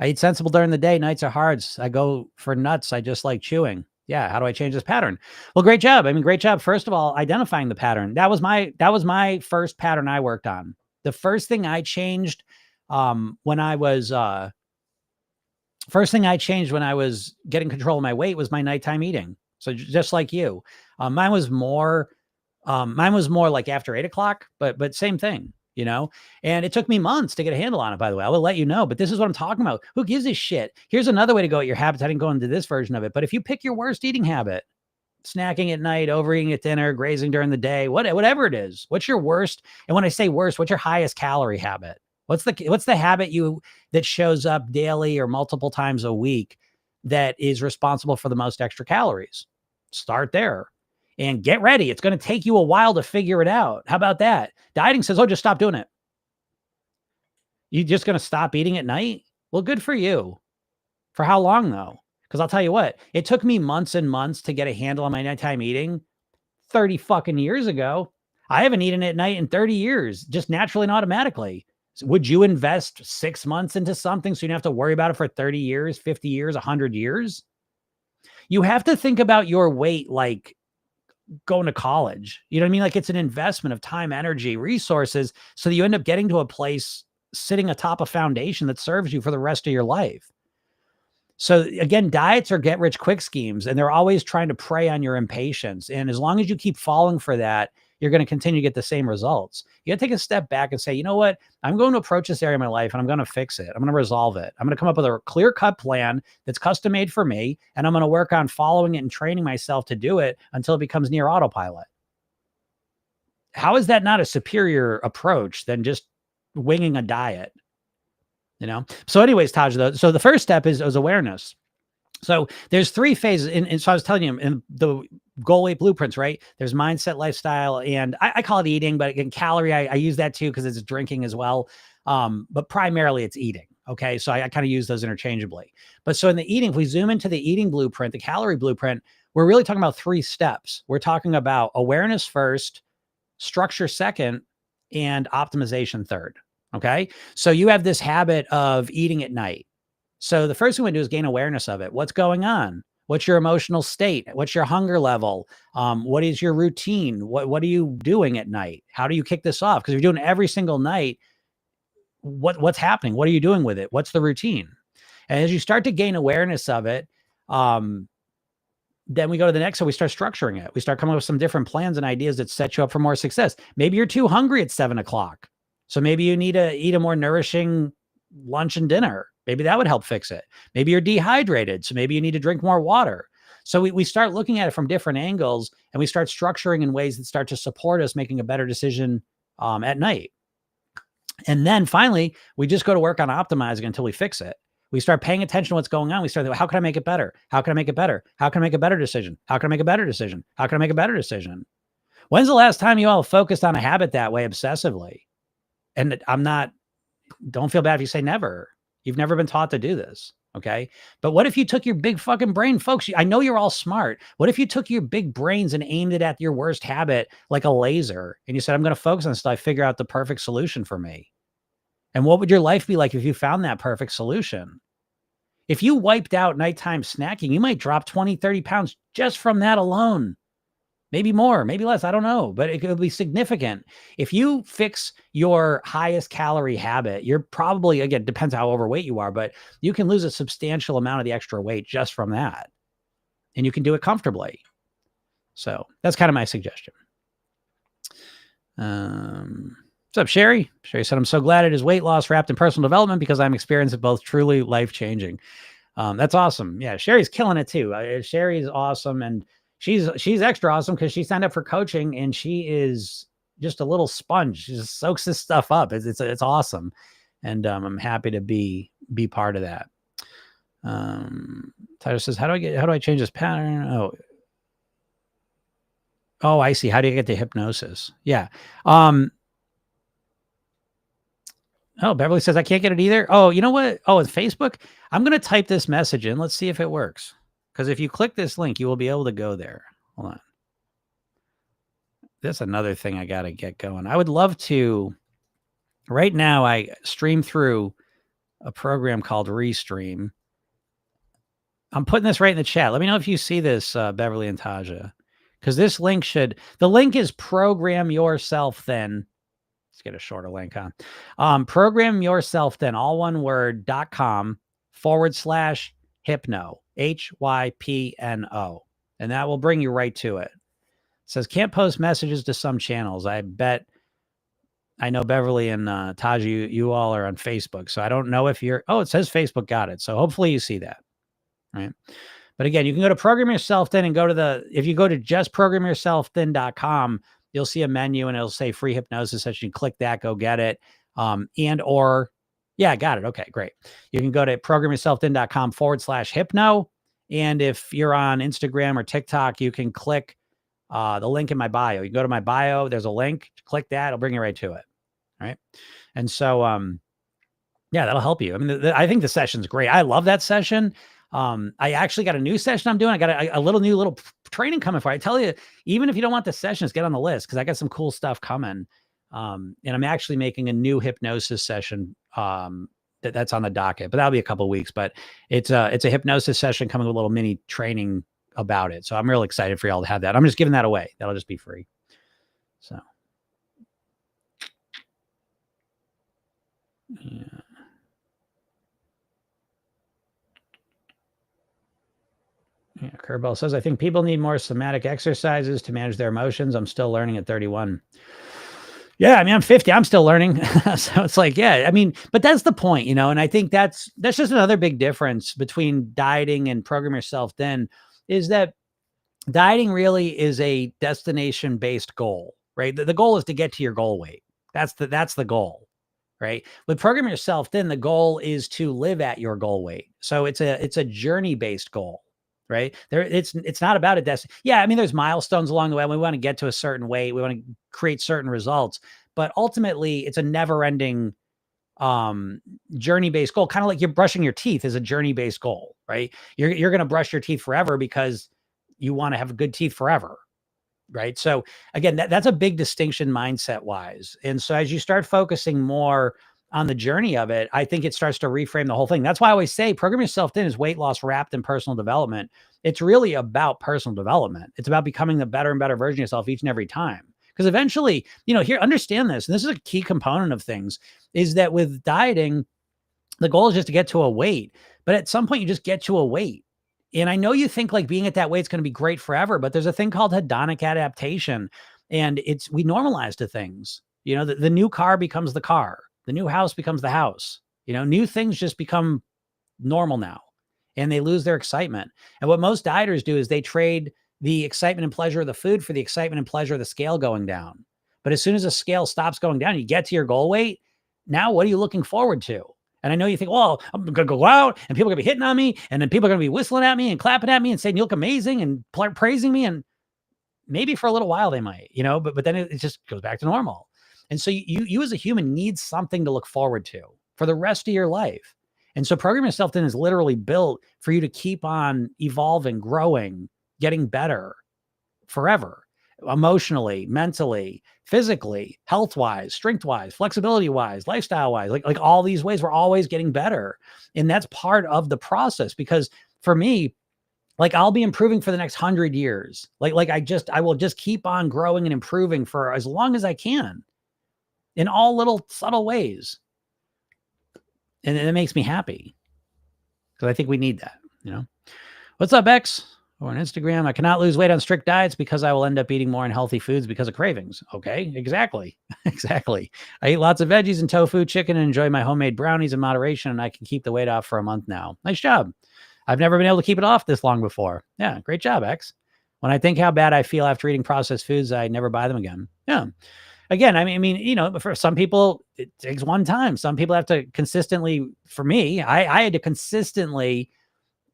I eat sensible during the day. Nights are hard. I go for nuts. I just like chewing. Yeah. How do I change this pattern? Well, great job. Great job. First of all, identifying the pattern. That was my first pattern I worked on. The first thing I changed when I was getting control of my weight was my nighttime eating. So just like you, mine was more like after 8:00, but same thing, and it took me months to get a handle on it, by the way. I will let you know, but this is what I'm talking about. Who gives a shit? Here's another way to go at your habits. I didn't go into this version of it, but if you pick your worst eating habit, snacking at night, overeating at dinner, grazing during the day, whatever it is, what's your worst? And when I say worst, what's your highest calorie habit? What's the habit that shows up daily or multiple times a week that is responsible for the most extra calories? Start there and get ready. It's going to take you a while to figure it out. How about that? Dieting says, just stop doing it. You just going to stop eating at night? Well, good for you. For how long though? Because I'll tell you what, it took me months and months to get a handle on my nighttime eating 30 fucking years ago. I haven't eaten at night in 30 years, just naturally and automatically. Would you invest 6 months into something so you don't have to worry about it for 30 years, 50 years, 100 years? You have to think about your weight like going to college. You know what I mean? Like it's an investment of time, energy, resources, so that you end up getting to a place sitting atop a foundation that serves you for the rest of your life. So again, diets are get rich quick schemes, and they're always trying to prey on your impatience. And as long as you keep falling for that, you're going to continue to get the same results. You got to take a step back and say, you know what? I'm going to approach this area of my life and I'm going to fix it. I'm going to resolve it. I'm going to come up with a clear-cut plan that's custom made for me. And I'm going to work on following it and training myself to do it until it becomes near autopilot. How is that not a superior approach than just winging a diet? So anyways, Taj, though, so the first step is awareness. So there's 3 phases. And so I was telling you in the goal weight blueprints, right? There's mindset, lifestyle, and I call it eating, but again, calorie, I use that too, because it's drinking as well. But primarily it's eating. Okay. So I kind of use those interchangeably. But so in the eating, if we zoom into the eating blueprint, the calorie blueprint, we're really talking about 3 steps. We're talking about awareness first, structure second, and optimization third. Okay. So you have this habit of eating at night. So the first thing we do is gain awareness of it. What's going on? What's your emotional state? What's your hunger level? What is your routine? What are you doing at night? How do you kick this off? Because if you're doing it every single night, what's happening? What are you doing with it? What's the routine? And as you start to gain awareness of it, then we go to the next. So we start structuring it. We start coming up with some different plans and ideas that set you up for more success. Maybe you're too hungry at 7 o'clock. So maybe you need to eat a more nourishing lunch and dinner. Maybe that would help fix it. Maybe you're dehydrated. So maybe you need to drink more water. So we start looking at it from different angles, and we start structuring in ways that start to support us making a better decision at night. And then finally, we just go to work on optimizing until we fix it. We start paying attention to what's going on. We start, how can I make it better? How can I make it better? How can I make a better decision? How can I make a better decision? How can I make a better decision? When's the last time you all focused on a habit that way obsessively? And don't feel bad if you say never. You've never been taught to do this. Okay. But what if you took your big fucking brain, folks? I know you're all smart. What if you took your big brains and aimed it at your worst habit like a laser, and you said, I'm going to focus on this until I figure out the perfect solution for me? And what would your life be like if you found that perfect solution? If you wiped out nighttime snacking, you might drop 20, 30 pounds just from that alone. Maybe more, maybe less. I don't know, but it could be significant. If you fix your highest calorie habit, you're probably, again, depends how overweight you are, but you can lose a substantial amount of the extra weight just from that. And you can do it comfortably. So that's kind of my suggestion. What's up, Sherry? Sherry said, I'm so glad it is weight loss wrapped in personal development because I'm experiencing both truly life-changing. That's awesome. Yeah, Sherry's killing it too. Sherry's awesome. And she's extra awesome because she signed up for coaching, and she is just a little sponge. She just soaks this stuff up. It's awesome. And I'm happy to be part of that. Tyler says, how do I change this pattern? Oh, I see. How do you get to hypnosis? Yeah. Oh, Beverly says, I can't get it either. Oh, you know what? Oh, it's Facebook. I'm going to type this message in. Let's see if it works. Because if you click this link, you will be able to go there. Hold on. That's another thing I got to get going. I would love to. Right now, I stream through a program called Restream. I'm putting this right in the chat. Let me know if you see this, Beverly and Taja. Because this link the link is Program Yourself Then. Let's get a shorter link on. Program Yourself Then, all one word, .com/hypno, HYPNO. And that will bring you right to it. It says, can't post messages to some channels. I bet, I know Beverly and Taja, you all are on Facebook. So I don't know if it says Facebook got it. So hopefully you see that. Right. But again, you can go to Program Yourself Then and if you go to just programyourselfthen.com, you'll see a menu and it'll say free hypnosis session. You click that, go get it. Got it. Okay, great. You can go to programyourselfthen.com/hypno. And if you're on Instagram or TikTok, you can click the link in my bio. You go to my bio, there's a link, click that, it'll bring you right to it. All right. And so, that'll help you. I mean, I think the session's great. I love that session. I actually got a new session I'm doing. I got a new training coming for you. I tell you, even if you don't want the sessions, get on the list because I got some cool stuff coming. And I'm actually making a new hypnosis session that's on the docket, but that'll be a couple of weeks. But it's a hypnosis session coming with a little mini training about it. So I'm really excited for y'all to have that. I'm just giving that away. That'll just be free. So yeah. Yeah, Kerbell says, I think people need more somatic exercises to manage their emotions. I'm still learning at 31. Yeah, I mean, I'm 50. I'm still learning. So it's like, yeah, I mean, but that's the point, and I think that's just another big difference between dieting and Program Yourself Then is that dieting really is a destination-based goal, right? The goal is to get to your goal weight. That's the goal, right? With Program Yourself Then, the goal is to live at your goal weight. So it's a journey-based goal. Right there, it's not about a destination. Yeah, I mean, there's milestones along the way. We want to get to a certain weight. We want to create certain results, but ultimately, it's a never-ending journey-based goal. Kind of like you're brushing your teeth is a journey-based goal, right? You're going to brush your teeth forever because you want to have good teeth forever, right? So again, that's a big distinction mindset-wise. And so as you start focusing more on the journey of it, I think it starts to reframe the whole thing. That's why I always say program yourself thin is weight loss wrapped in personal development. It's really about personal development. It's about becoming the better and better version of yourself each and every time. Because eventually, here, understand this, and this is a key component of things, is that with dieting, the goal is just to get to a weight. But at some point, you just get to a weight. And I know you think like being at that weight is going to be great forever, but there's a thing called hedonic adaptation. And we normalize to things. The new car becomes the car. The new house becomes the house. New things just become normal now, and they lose their excitement. And what most dieters do is they trade the excitement and pleasure of the food for the excitement and pleasure of the scale going down. But as soon as the scale stops going down, you get to your goal weight. Now, what are you looking forward to? And I know you think, well, I'm going to go out and people are going to be hitting on me, and then people are going to be whistling at me and clapping at me and saying, you look amazing, and praising me. And maybe for a little while they might, but then it just goes back to normal. And so you as a human need something to look forward to for the rest of your life. And so Program Yourself Thin is literally built for you to keep on evolving, growing, getting better forever, emotionally, mentally, physically, health-wise, strength-wise, flexibility-wise, lifestyle-wise, like all these ways, we're always getting better. And that's part of the process, because for me, like I'll be improving for the next 100 years. I will just keep on growing and improving for as long as I can in all little subtle ways. And it makes me happy because I think we need that, What's up, X? Or on Instagram, I cannot lose weight on strict diets because I will end up eating more unhealthy foods because of cravings. Okay, exactly. Exactly. I eat lots of veggies and tofu, chicken, and enjoy my homemade brownies in moderation, and I can keep the weight off for a month now. Nice job. I've never been able to keep it off this long before. Yeah, great job, X. When I think how bad I feel after eating processed foods, I never buy them again. Yeah. Again, I mean, for some people, it takes one time. Some people have to consistently, for me, I had to consistently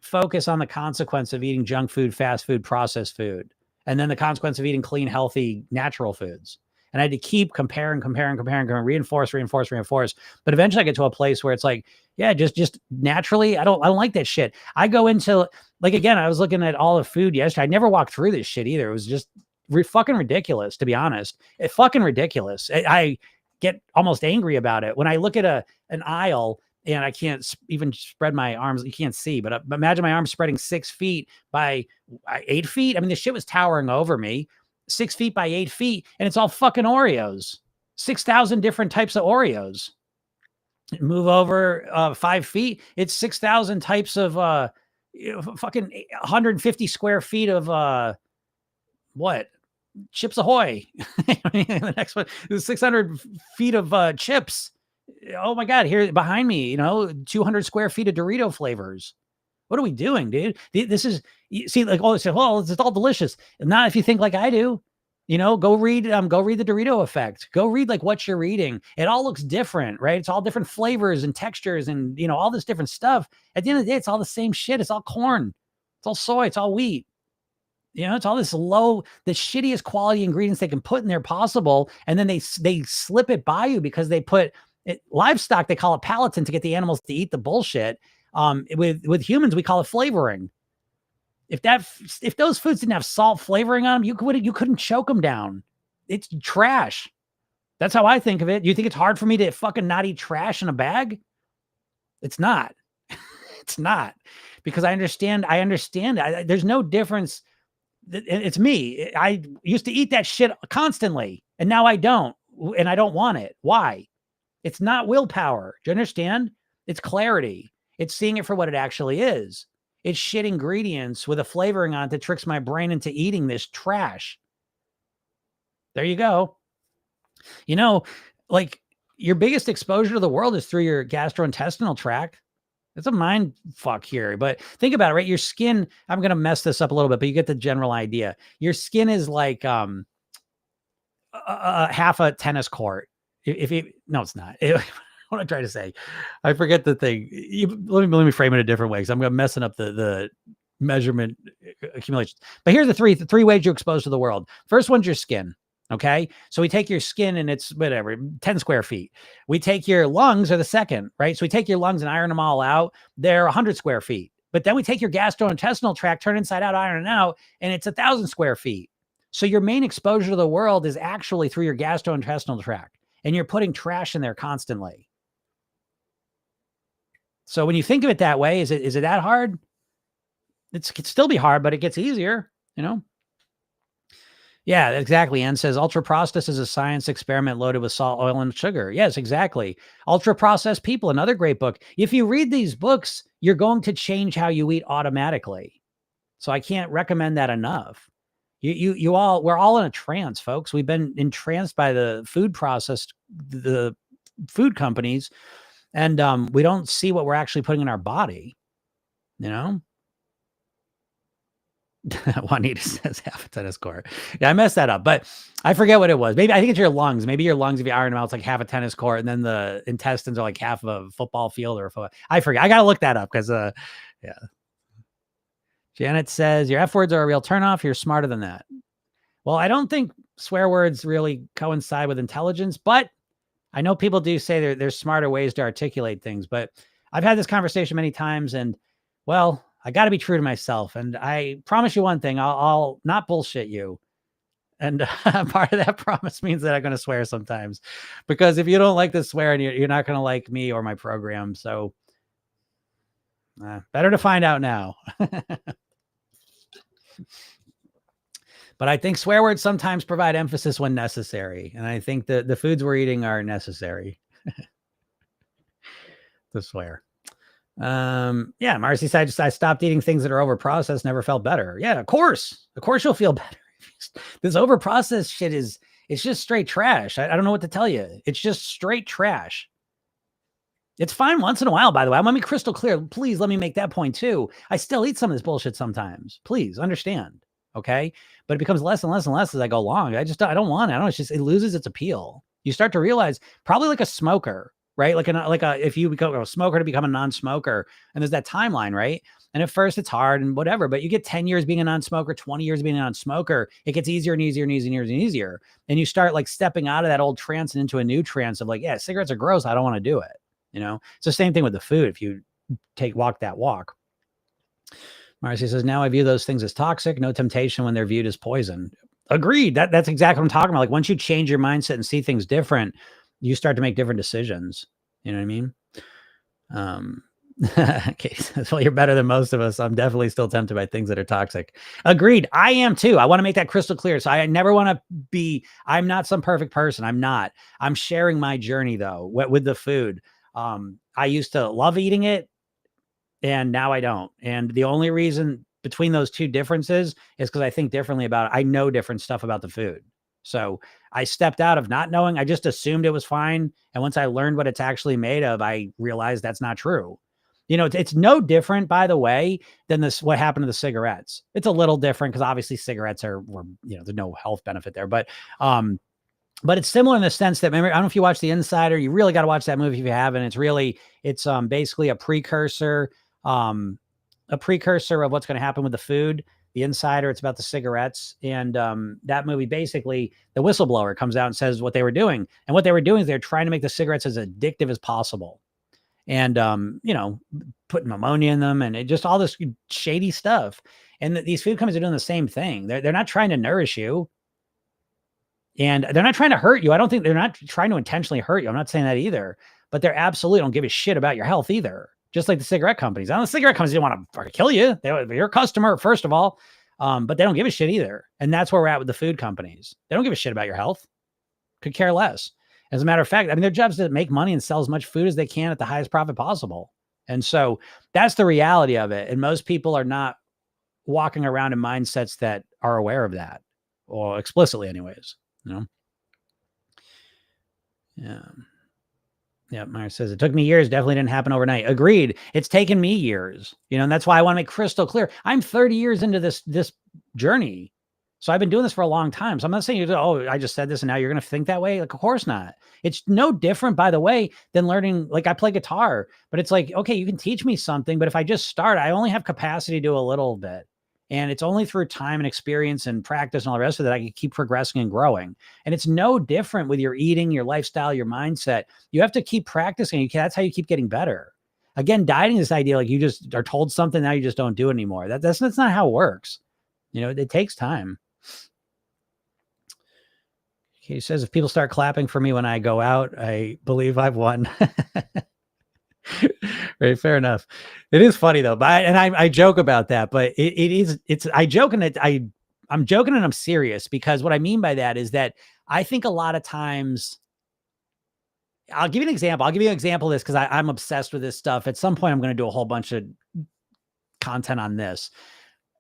focus on the consequence of eating junk food, fast food, processed food, and then the consequence of eating clean, healthy, natural foods. And I had to keep comparing, reinforce. But eventually I get to a place where it's like, yeah, just naturally, I don't like that shit. I go into, like, again, I was looking at all the food yesterday. I never walked through this shit either. It was just fucking ridiculous, to be honest. It's fucking ridiculous. I get almost angry about it when I look at an aisle and I can't even spread my arms. You can't see, but imagine my arms spreading 6 feet by 8 feet. I mean, the shit was towering over me, 6 feet by 8 feet, and it's all fucking Oreos. 6,000 different types of Oreos. Move over 5 feet, it's 6,000 types of fucking 150 square feet of what? Chips Ahoy. The next one is 600 feet of chips. Oh my God, here behind me, 200 square feet of Dorito flavors. What are we doing, dude? This is, see, like, oh, say, well, it's all delicious. Not if you think like I do. Go read the Dorito Effect. Go read like what you're reading. It all looks different, right? It's all different flavors and textures and, all this different stuff. At the end of the day, it's all the same shit. It's all corn. It's all soy. It's all wheat. It's all this the shittiest quality ingredients they can put in there possible. And then they slip it by you because they put livestock, they call it palatin to get the animals to eat the bullshit. With humans, we call it flavoring. If those foods didn't have salt flavoring on them, you couldn't choke them down. It's trash. That's how I think of it. You think it's hard for me to fucking not eat trash in a bag? It's not. It's not, because I understand. There's no difference. It's me. I used to eat that shit constantly, and now I don't, and I don't want it. Why? It's not willpower. Do you understand? It's clarity. It's seeing it for what it actually is. It's shit ingredients with a flavoring on it that tricks my brain into eating this trash. There you go. Like, your biggest exposure to the world is through your gastrointestinal tract. It's a mind fuck here, but think about it, right? Your skin, I'm going to mess this up a little bit, but you get the general idea. Your skin is like half a tennis court. No, it's not. What I'm trying to say, I forget the thing. Let me frame it a different way, because I'm messing up the measurement accumulation. But here's the three ways you're exposed to the world. First one's your skin. Okay. So we take your skin and it's whatever, 10 square feet. We take your lungs, are the second, right? So we take your lungs and iron them all out. They're 100 square feet. But then we take your gastrointestinal tract, turn inside out, iron it out, and it's 1,000 square feet. So your main exposure to the world is actually through your gastrointestinal tract, and you're putting trash in there constantly. So when you think of it that way, is it that hard? It could still be hard, but it gets easier, you know? Yeah, exactly. Ann says ultra processed is a science experiment loaded with salt, oil, and sugar. Yes, exactly. Ultra processed people, another great book. If you read these books, you're going to change how you eat automatically. So I can't recommend that enough. We're all in a trance, folks. We've been entranced by the food companies, and we don't see what we're actually putting in our body, you know? Juanita says half a tennis court. Yeah, I messed that up, but I forget what it was. Maybe I think it's your lungs. Maybe your lungs, if you iron them out, it's like half a tennis court, and then the intestines are like half of a football field or a football. I forget. I gotta look that up because yeah. Janet says your F words are a real turnoff. You're smarter than that. Well, I don't think swear words really coincide with intelligence, but I know people do say there's smarter ways to articulate things. But I've had this conversation many times, and well, I got to be true to myself. And I promise you one thing: I'll not bullshit you. And part of that promise means that I'm going to swear sometimes, because if you don't like the swearing, you're not going to like me or my program. So better to find out now. But I think swear words sometimes provide emphasis when necessary. And I think the foods we're eating are necessary to swear. Yeah, Marcy said, I stopped eating things that are over processed, never felt better. Yeah, of course you'll feel better. This over processed shit it's just straight trash. I don't know what to tell you. It's just straight trash. It's fine once in a while, by the way. I want to be crystal clear. Please let me make that point too. I still eat some of this bullshit sometimes. Please understand. Okay. But it becomes less and less and less as I go along. I don't want it. I don't know. It's just, it loses its appeal. You start to realize, probably like a smoker, right? If you become a smoker to become a non-smoker, and there's that timeline, right? And at first it's hard and whatever, but you get 10 years being a non-smoker, 20 years being a non-smoker, it gets easier and easier and easier and easier. And you start like stepping out of that old trance and into a new trance of like, yeah, cigarettes are gross. I don't want to do it. You know, it's the same thing with the food. If you walk that walk. Marcy says, now I view those things as toxic, no temptation when they're viewed as poison. Agreed. That's exactly what I'm talking about. Like once you change your mindset and see things different, you start to make different decisions. You know what I mean? Okay. Well, you're better than most of us. I'm definitely still tempted by things that are toxic. Agreed. I am too. I want to make that crystal clear. So I never want to I'm not some perfect person. I'm not. I'm sharing my journey though with the food. I used to love eating it, and now I don't. And the only reason between those two differences is because I think differently about it. I know different stuff about the food. So I stepped out of not knowing. I just assumed it was fine. And once I learned what it's actually made of, I realized that's not true. You know, it's no different, by the way, than what happened to the cigarettes. It's a little different because obviously cigarettes there's no health benefit there. But it's similar in the sense that, remember, I don't know if you watch The Insider, you really got to watch that movie if you haven't. It's basically a precursor of what's going to happen with the food. The Insider, it's about the cigarettes. And that movie, basically, the whistleblower comes out and says what they were doing. And what they were doing is they're trying to make the cigarettes as addictive as possible. And, putting ammonia in them and just all this shady stuff. And these food companies are doing the same thing. They're not trying to nourish you. And they're not trying to hurt you. I don't think they're not trying to intentionally hurt you. I'm not saying that either, but they're absolutely don't give a shit about your health either. Just like the cigarette companies. The cigarette companies didn't want to kill you. They're your customer, first of all. But they don't give a shit either. And that's where we're at with the food companies. They don't give a shit about your health. Could care less. As a matter of fact, their job is to make money and sell as much food as they can at the highest profit possible. And so that's the reality of it. And most people are not walking around in mindsets that are aware of that, or explicitly anyways. Yeah. Yeah. Myra says it took me years. Definitely didn't happen overnight. Agreed. It's taken me years, and that's why I want to make crystal clear. I'm 30 years into this journey. So I've been doing this for a long time. So I'm not saying, I just said this and now you're going to think that way. Like, of course not. It's no different, by the way, than learning. Like I play guitar, but it's like, okay, you can teach me something, but if I just start, I only have capacity to do a little bit. And it's only through time and experience and practice and all the rest of it that I can keep progressing and growing. And it's no different with your eating, your lifestyle, your mindset. You have to keep practicing. That's how you keep getting better. Again, dieting is this idea like you just are told something, now you just don't do it anymore. That's not how it works. It takes time. Okay, he says, if people start clapping for me when I go out, I believe I've won. Right, fair enough. It is funny though, but I joke about that, but I joke and I'm joking and I'm serious because what I mean by that is that I think a lot of times I'll give you an example. I'll give you an example of this because I'm obsessed with this stuff. At some point, I'm going to do a whole bunch of content on this.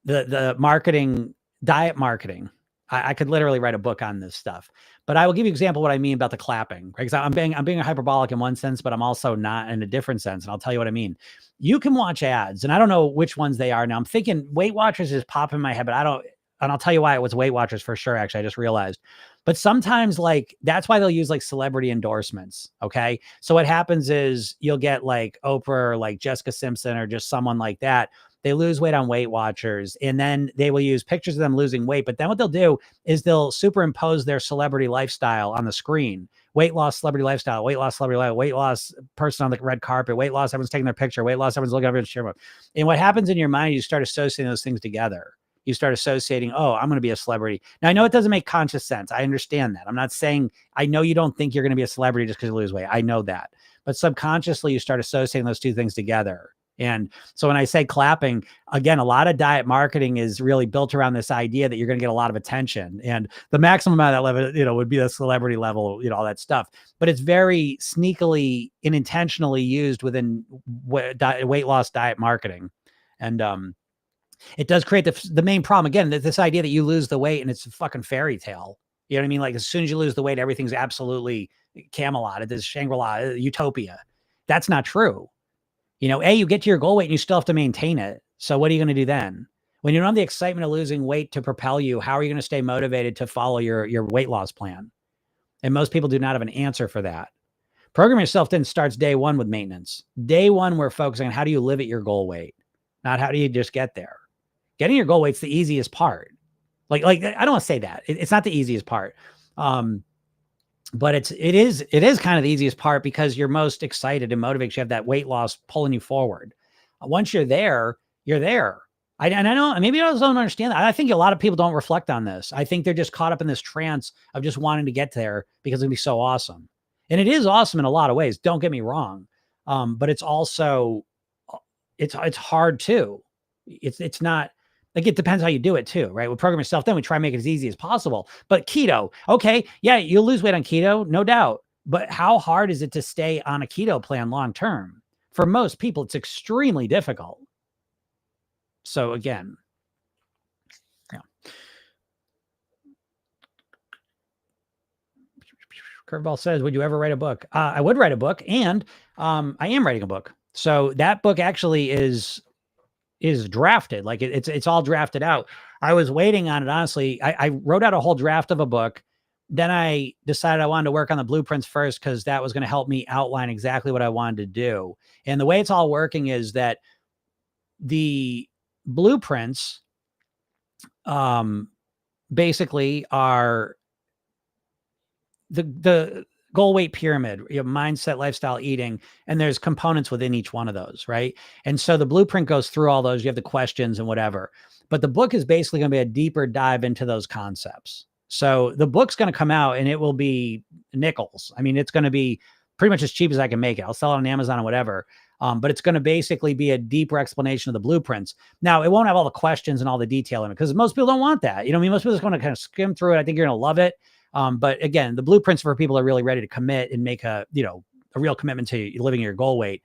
The marketing, diet marketing. I could literally write a book on this stuff. But I will give you an example of what I mean about the clapping, right? Because I'm being hyperbolic in one sense, but I'm also not in a different sense. And I'll tell you what I mean. You can watch ads, and I don't know which ones they are now. I'm thinking Weight Watchers is popping in my head, but I don't, and I'll tell you why it was Weight Watchers for sure. Actually, I just realized. But sometimes, like, that's why they'll use like celebrity endorsements. Okay. So what happens is you'll get like Oprah or like Jessica Simpson or just someone like that. They lose weight on Weight Watchers, and then they will use pictures of them losing weight. But then what they'll do is they'll superimpose their celebrity lifestyle on the screen. Weight loss, celebrity lifestyle, weight loss, celebrity lifestyle, weight loss, person on the red carpet, weight loss, everyone's taking their picture, weight loss, everyone's looking over the share. And what happens in your mind, you start associating those things together. You start associating, oh, I'm going to be a celebrity. Now, I know it doesn't make conscious sense. I understand that. I'm not saying, I know you don't think you're going to be a celebrity just because you lose weight. I know that. But subconsciously, you start associating those two things together. And so when I say clapping, again, a lot of diet marketing is really built around this idea that you're going to get a lot of attention, and the maximum amount of that level, would be the celebrity level, all that stuff. But it's very sneakily and intentionally used within weight loss diet marketing. And, it does create the main problem. Again, this idea that you lose the weight and it's a fucking fairy tale. You know what I mean? Like as soon as you lose the weight, everything's absolutely Camelot. It is Shangri-La, utopia. That's not true. You get to your goal weight and you still have to maintain it. So what are you going to do then? When you don't have the excitement of losing weight to propel you, how are you going to stay motivated to follow your weight loss plan? And most people do not have an answer for that. Program Yourself then starts day one with maintenance. Day one, we're focusing on how do you live at your goal weight, not how do you just get there. Getting your goal weight's the easiest part. Like I don't want to say that. It's not the easiest part. But it is kind of the easiest part because you're most excited and motivated. You have that weight loss pulling you forward. Once you're there, you're there. I know maybe I don't understand that. I think a lot of people don't reflect on this. I think they're just caught up in this trance of just wanting to get there because it'd be so awesome. And it is awesome in a lot of ways. Don't get me wrong. But it's also, it's hard too. It's not, like, it depends how you do it too, right? With Program Yourself, then we try and make it as easy as possible. But keto, okay, yeah, you'll lose weight on keto, no doubt. But how hard is it to stay on a keto plan long term? For most people, it's extremely difficult. So again, yeah. Curveball says, would you ever write a book? I would write a book, and I am writing a book. So that book actually is drafted. Like it's all drafted out. I was waiting on it. Honestly, I wrote out a whole draft of a book. Then I decided I wanted to work on the blueprints first because that was going to help me outline exactly what I wanted to do. And the way it's all working is that the blueprints basically are the goal weight pyramid, mindset, lifestyle, eating, and there's components within each one of those, right? And so the blueprint goes through all those. You have the questions and whatever, but the book is basically going to be a deeper dive into those concepts. So the book's going to come out and it will be nickels. I mean, it's going to be pretty much as cheap as I can make it. I'll sell it on Amazon or whatever. But it's going to basically be a deeper explanation of the blueprints. Now, it won't have all the questions and all the detail in it because most people don't want that. Most people just want to kind of skim through it. I think you're going to love it. But again, the blueprints for people are really ready to commit and make a real commitment to living your goal weight.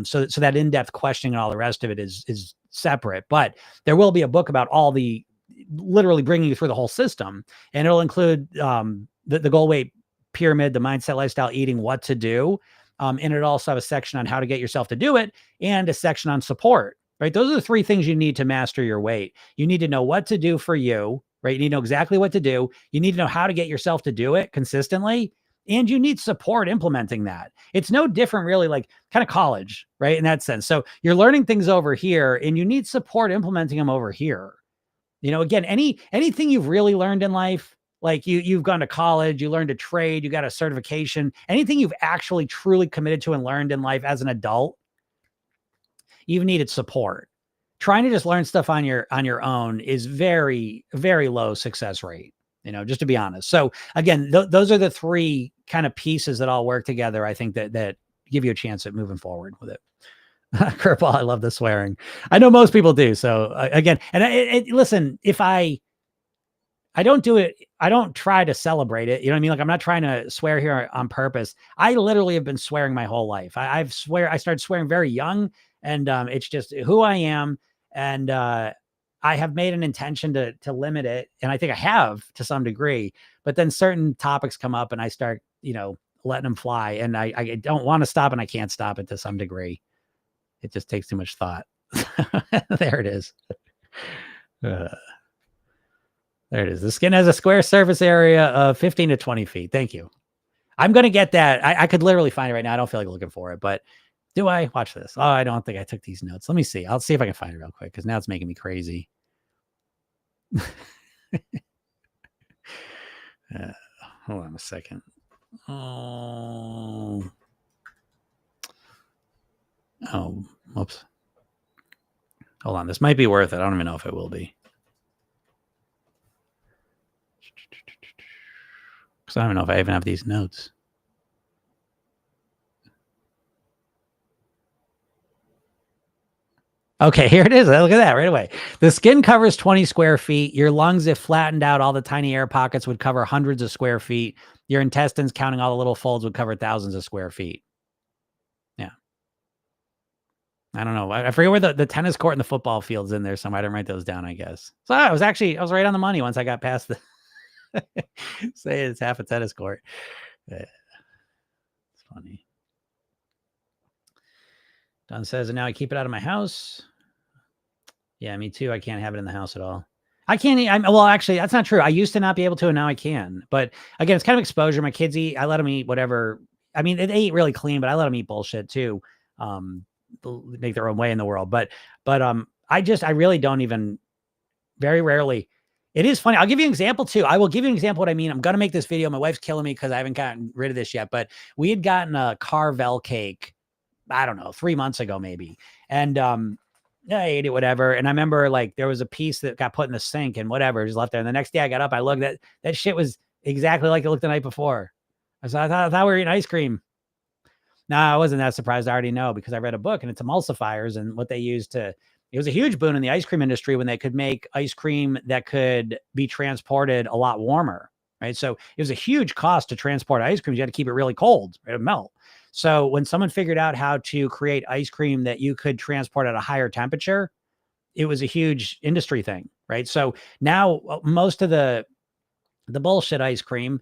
So that in-depth questioning and all the rest of it is separate, but there will be a book about all the literally bringing you through the whole system. And it'll include, the goal weight pyramid, the mindset, lifestyle, eating, what to do. And it'll also have a section on how to get yourself to do it and a section on support, right? Those are the three things you need to master your weight. You need to know what to do for you, right? You need to know exactly what to do. You need to know how to get yourself to do it consistently. And you need support implementing that. It's no different really, like kind of college, right? In that sense. So you're learning things over here and you need support implementing them over here. Again, anything you've really learned in life, like you've gone to college, you learned a trade, you got a certification, anything you've actually truly committed to and learned in life as an adult, you've needed support. Trying to just learn stuff on your own is very, very low success rate, just to be honest. So again, those are the three kind of pieces that all work together. I think that give you a chance at moving forward with it. Curveball, I love the swearing. I know most people do. So again, and listen, if I don't do it, I don't try to celebrate it. You know what I mean? Like I'm not trying to swear here on purpose. I literally have been swearing my whole life. I started swearing very young, and it's just who I am. And I have made an intention to limit it, and I think I have to some degree. But then certain topics come up, and I start, letting them fly, and I don't want to stop, and I can't stop it to some degree. It just takes too much thought. There it is. There it is. The skin has a square surface area of 15 to 20 feet. Thank you. I'm going to get that. I could literally find it right now. I don't feel like looking for it, but do I? Watch this. Oh, I don't think I took these notes. Let me see. I'll see if I can find it real quick because now it's making me crazy. Hold on a second. Oh, whoops. Hold on. This might be worth it. I don't even know if it will be. Because I don't even know if I even have these notes. Okay, here it is. Look at that right away. The skin covers 20 square feet. Your lungs, if flattened out, all the tiny air pockets would cover hundreds of square feet. Your intestines, counting all the little folds, would cover thousands of square feet. Yeah. I don't know. I forget where the tennis court and the football field's in there somewhere. I didn't write those down, I guess. So I was right on the money once I got past the say it's half a tennis court. It's funny. Don says, and now I keep it out of my house. Yeah, me too. I can't have it in the house at all. I can't eat. Well, actually, that's not true. I used to not be able to, and now I can. But again, it's kind of exposure. My kids eat. I let them eat whatever. I mean, they eat really clean, but I let them eat bullshit too. Make their own way in the world. But I really don't even. Very rarely. It is funny. I'll give you an example too. I will give you an example of what I mean. I'm going to make this video. My wife's killing me because I haven't gotten rid of this yet. But we had gotten a Carvel cake, I don't know, 3 months ago maybe, and I ate it, whatever. And I remember like there was a piece that got put in the sink and whatever, just left there. And the next day I got up, I looked at that shit was exactly like it looked the night before. I thought we were eating ice cream. No, I wasn't that surprised. I already know because I read a book and it's emulsifiers and what they use to, it was a huge boon in the ice cream industry when they could make ice cream that could be transported a lot warmer, right? So it was a huge cost to transport ice cream. You had to keep it really cold, right? It would melt. So when someone figured out how to create ice cream that you could transport at a higher temperature, it was a huge industry thing, right? So now most of the bullshit ice cream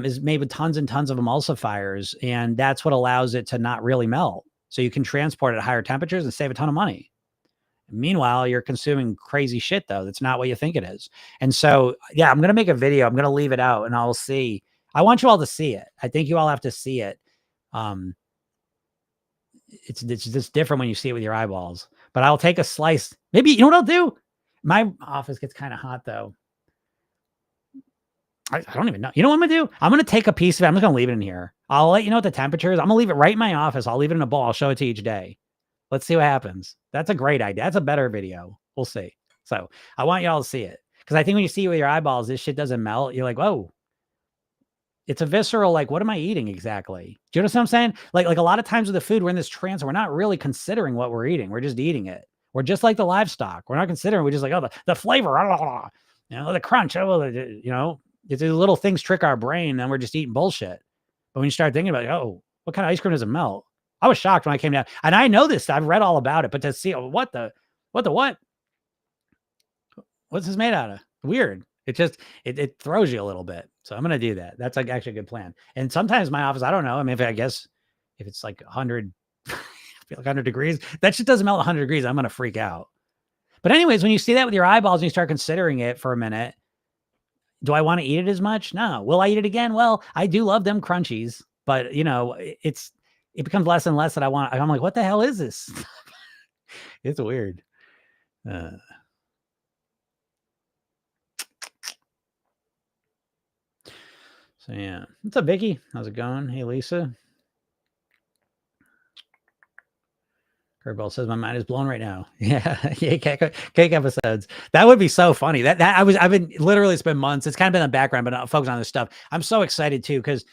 is made with tons and tons of emulsifiers, and that's what allows it to not really melt. So you can transport it at higher temperatures and save a ton of money. Meanwhile, you're consuming crazy shit though. That's not what you think it is. And so, yeah, I'm going to make a video. I'm going to leave it out and I'll see. I want you all to see it. I think you all have to see it. It's just different when you see it with your eyeballs, but I'll take a slice. Maybe, you know what I'll do? My office gets kind of hot though. I don't even know. You know what I'm going to do? I'm going to take a piece of it. I'm just going to leave it in here. I'll let you know what the temperature is. I'm going to leave it right in my office. I'll leave it in a bowl. I'll show it to you each day. Let's see what happens. That's a great idea. That's a better video. We'll see. So I want y'all to see it. Because I think when you see it with your eyeballs, this shit doesn't melt. You're like, whoa. It's a visceral, like, what am I eating exactly? Do you know what I'm saying? Like a lot of times with the food, we're in this trance and we're not really considering what we're eating. We're just eating it. We're just like the livestock. We're not considering. We're just like, oh, the flavor, the crunch. It's these little things trick our brain and we're just eating bullshit. But when you start thinking about, oh, what kind of ice cream does it melt? I was shocked when I came down, and I know this. I've read all about it, but to see what? What's this made out of? Weird. It throws you a little bit. So I'm going to do that. That's like actually a good plan. And sometimes my office, I don't know. I mean, I guess if it's like 100, I feel like 100 degrees, that shit doesn't melt 100 degrees. I'm going to freak out. But anyways, when you see that with your eyeballs and you start considering it for a minute, do I want to eat it as much? No. Will I eat it again? Well, I do love them crunchies, but it becomes less and less that I want. I'm like, what the hell is this? It's weird. So yeah. What's up, Vicky? How's it going? Hey, Lisa. Curveball says my mind is blown right now. Yeah, cake episodes. That would be so funny. I've been literally, it's been months. It's kind of been in the background, but not focused on this stuff. I'm so excited too because,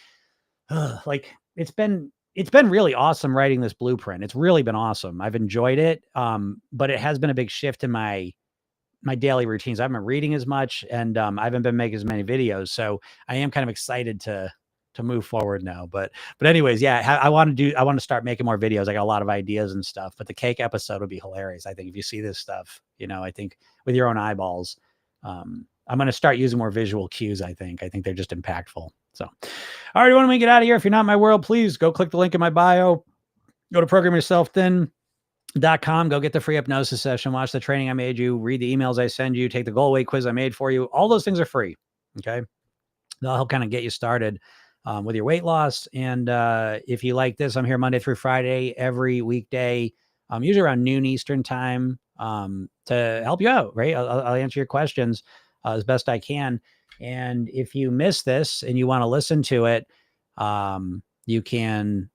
like, it's been it's been really awesome writing this blueprint. It's really been awesome. I've enjoyed it. But it has been a big shift in my daily routines. I haven't been reading as much, and I haven't been making as many videos. So I am kind of excited to move forward now. But anyways, yeah, I want to start making more videos. I got a lot of ideas and stuff. But the cake episode would be hilarious. I think if you see this stuff, I think with your own eyeballs, I'm going to start using more visual cues. I think they're just impactful. So, all right, when we get out of here, if you're not in my world, please go click the link in my bio. Go to programyourselfthin.com. Go get the free hypnosis session. Watch the training I made you. Read the emails I send you. Take the goal weight quiz I made for you. All those things are free. Okay, they'll help kind of get you started with your weight loss. And if you like this, I'm here Monday through Friday, every weekday, usually around noon Eastern time, to help you out. Right, I'll answer your questions as best I can. And if you miss this and you want to listen to it, you can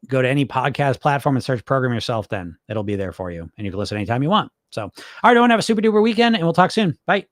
go to any podcast platform and search Program Yourself Thin. It'll be there for you, and you can listen anytime you want. So, all right, everyone, have a super duper weekend, and we'll talk soon. Bye.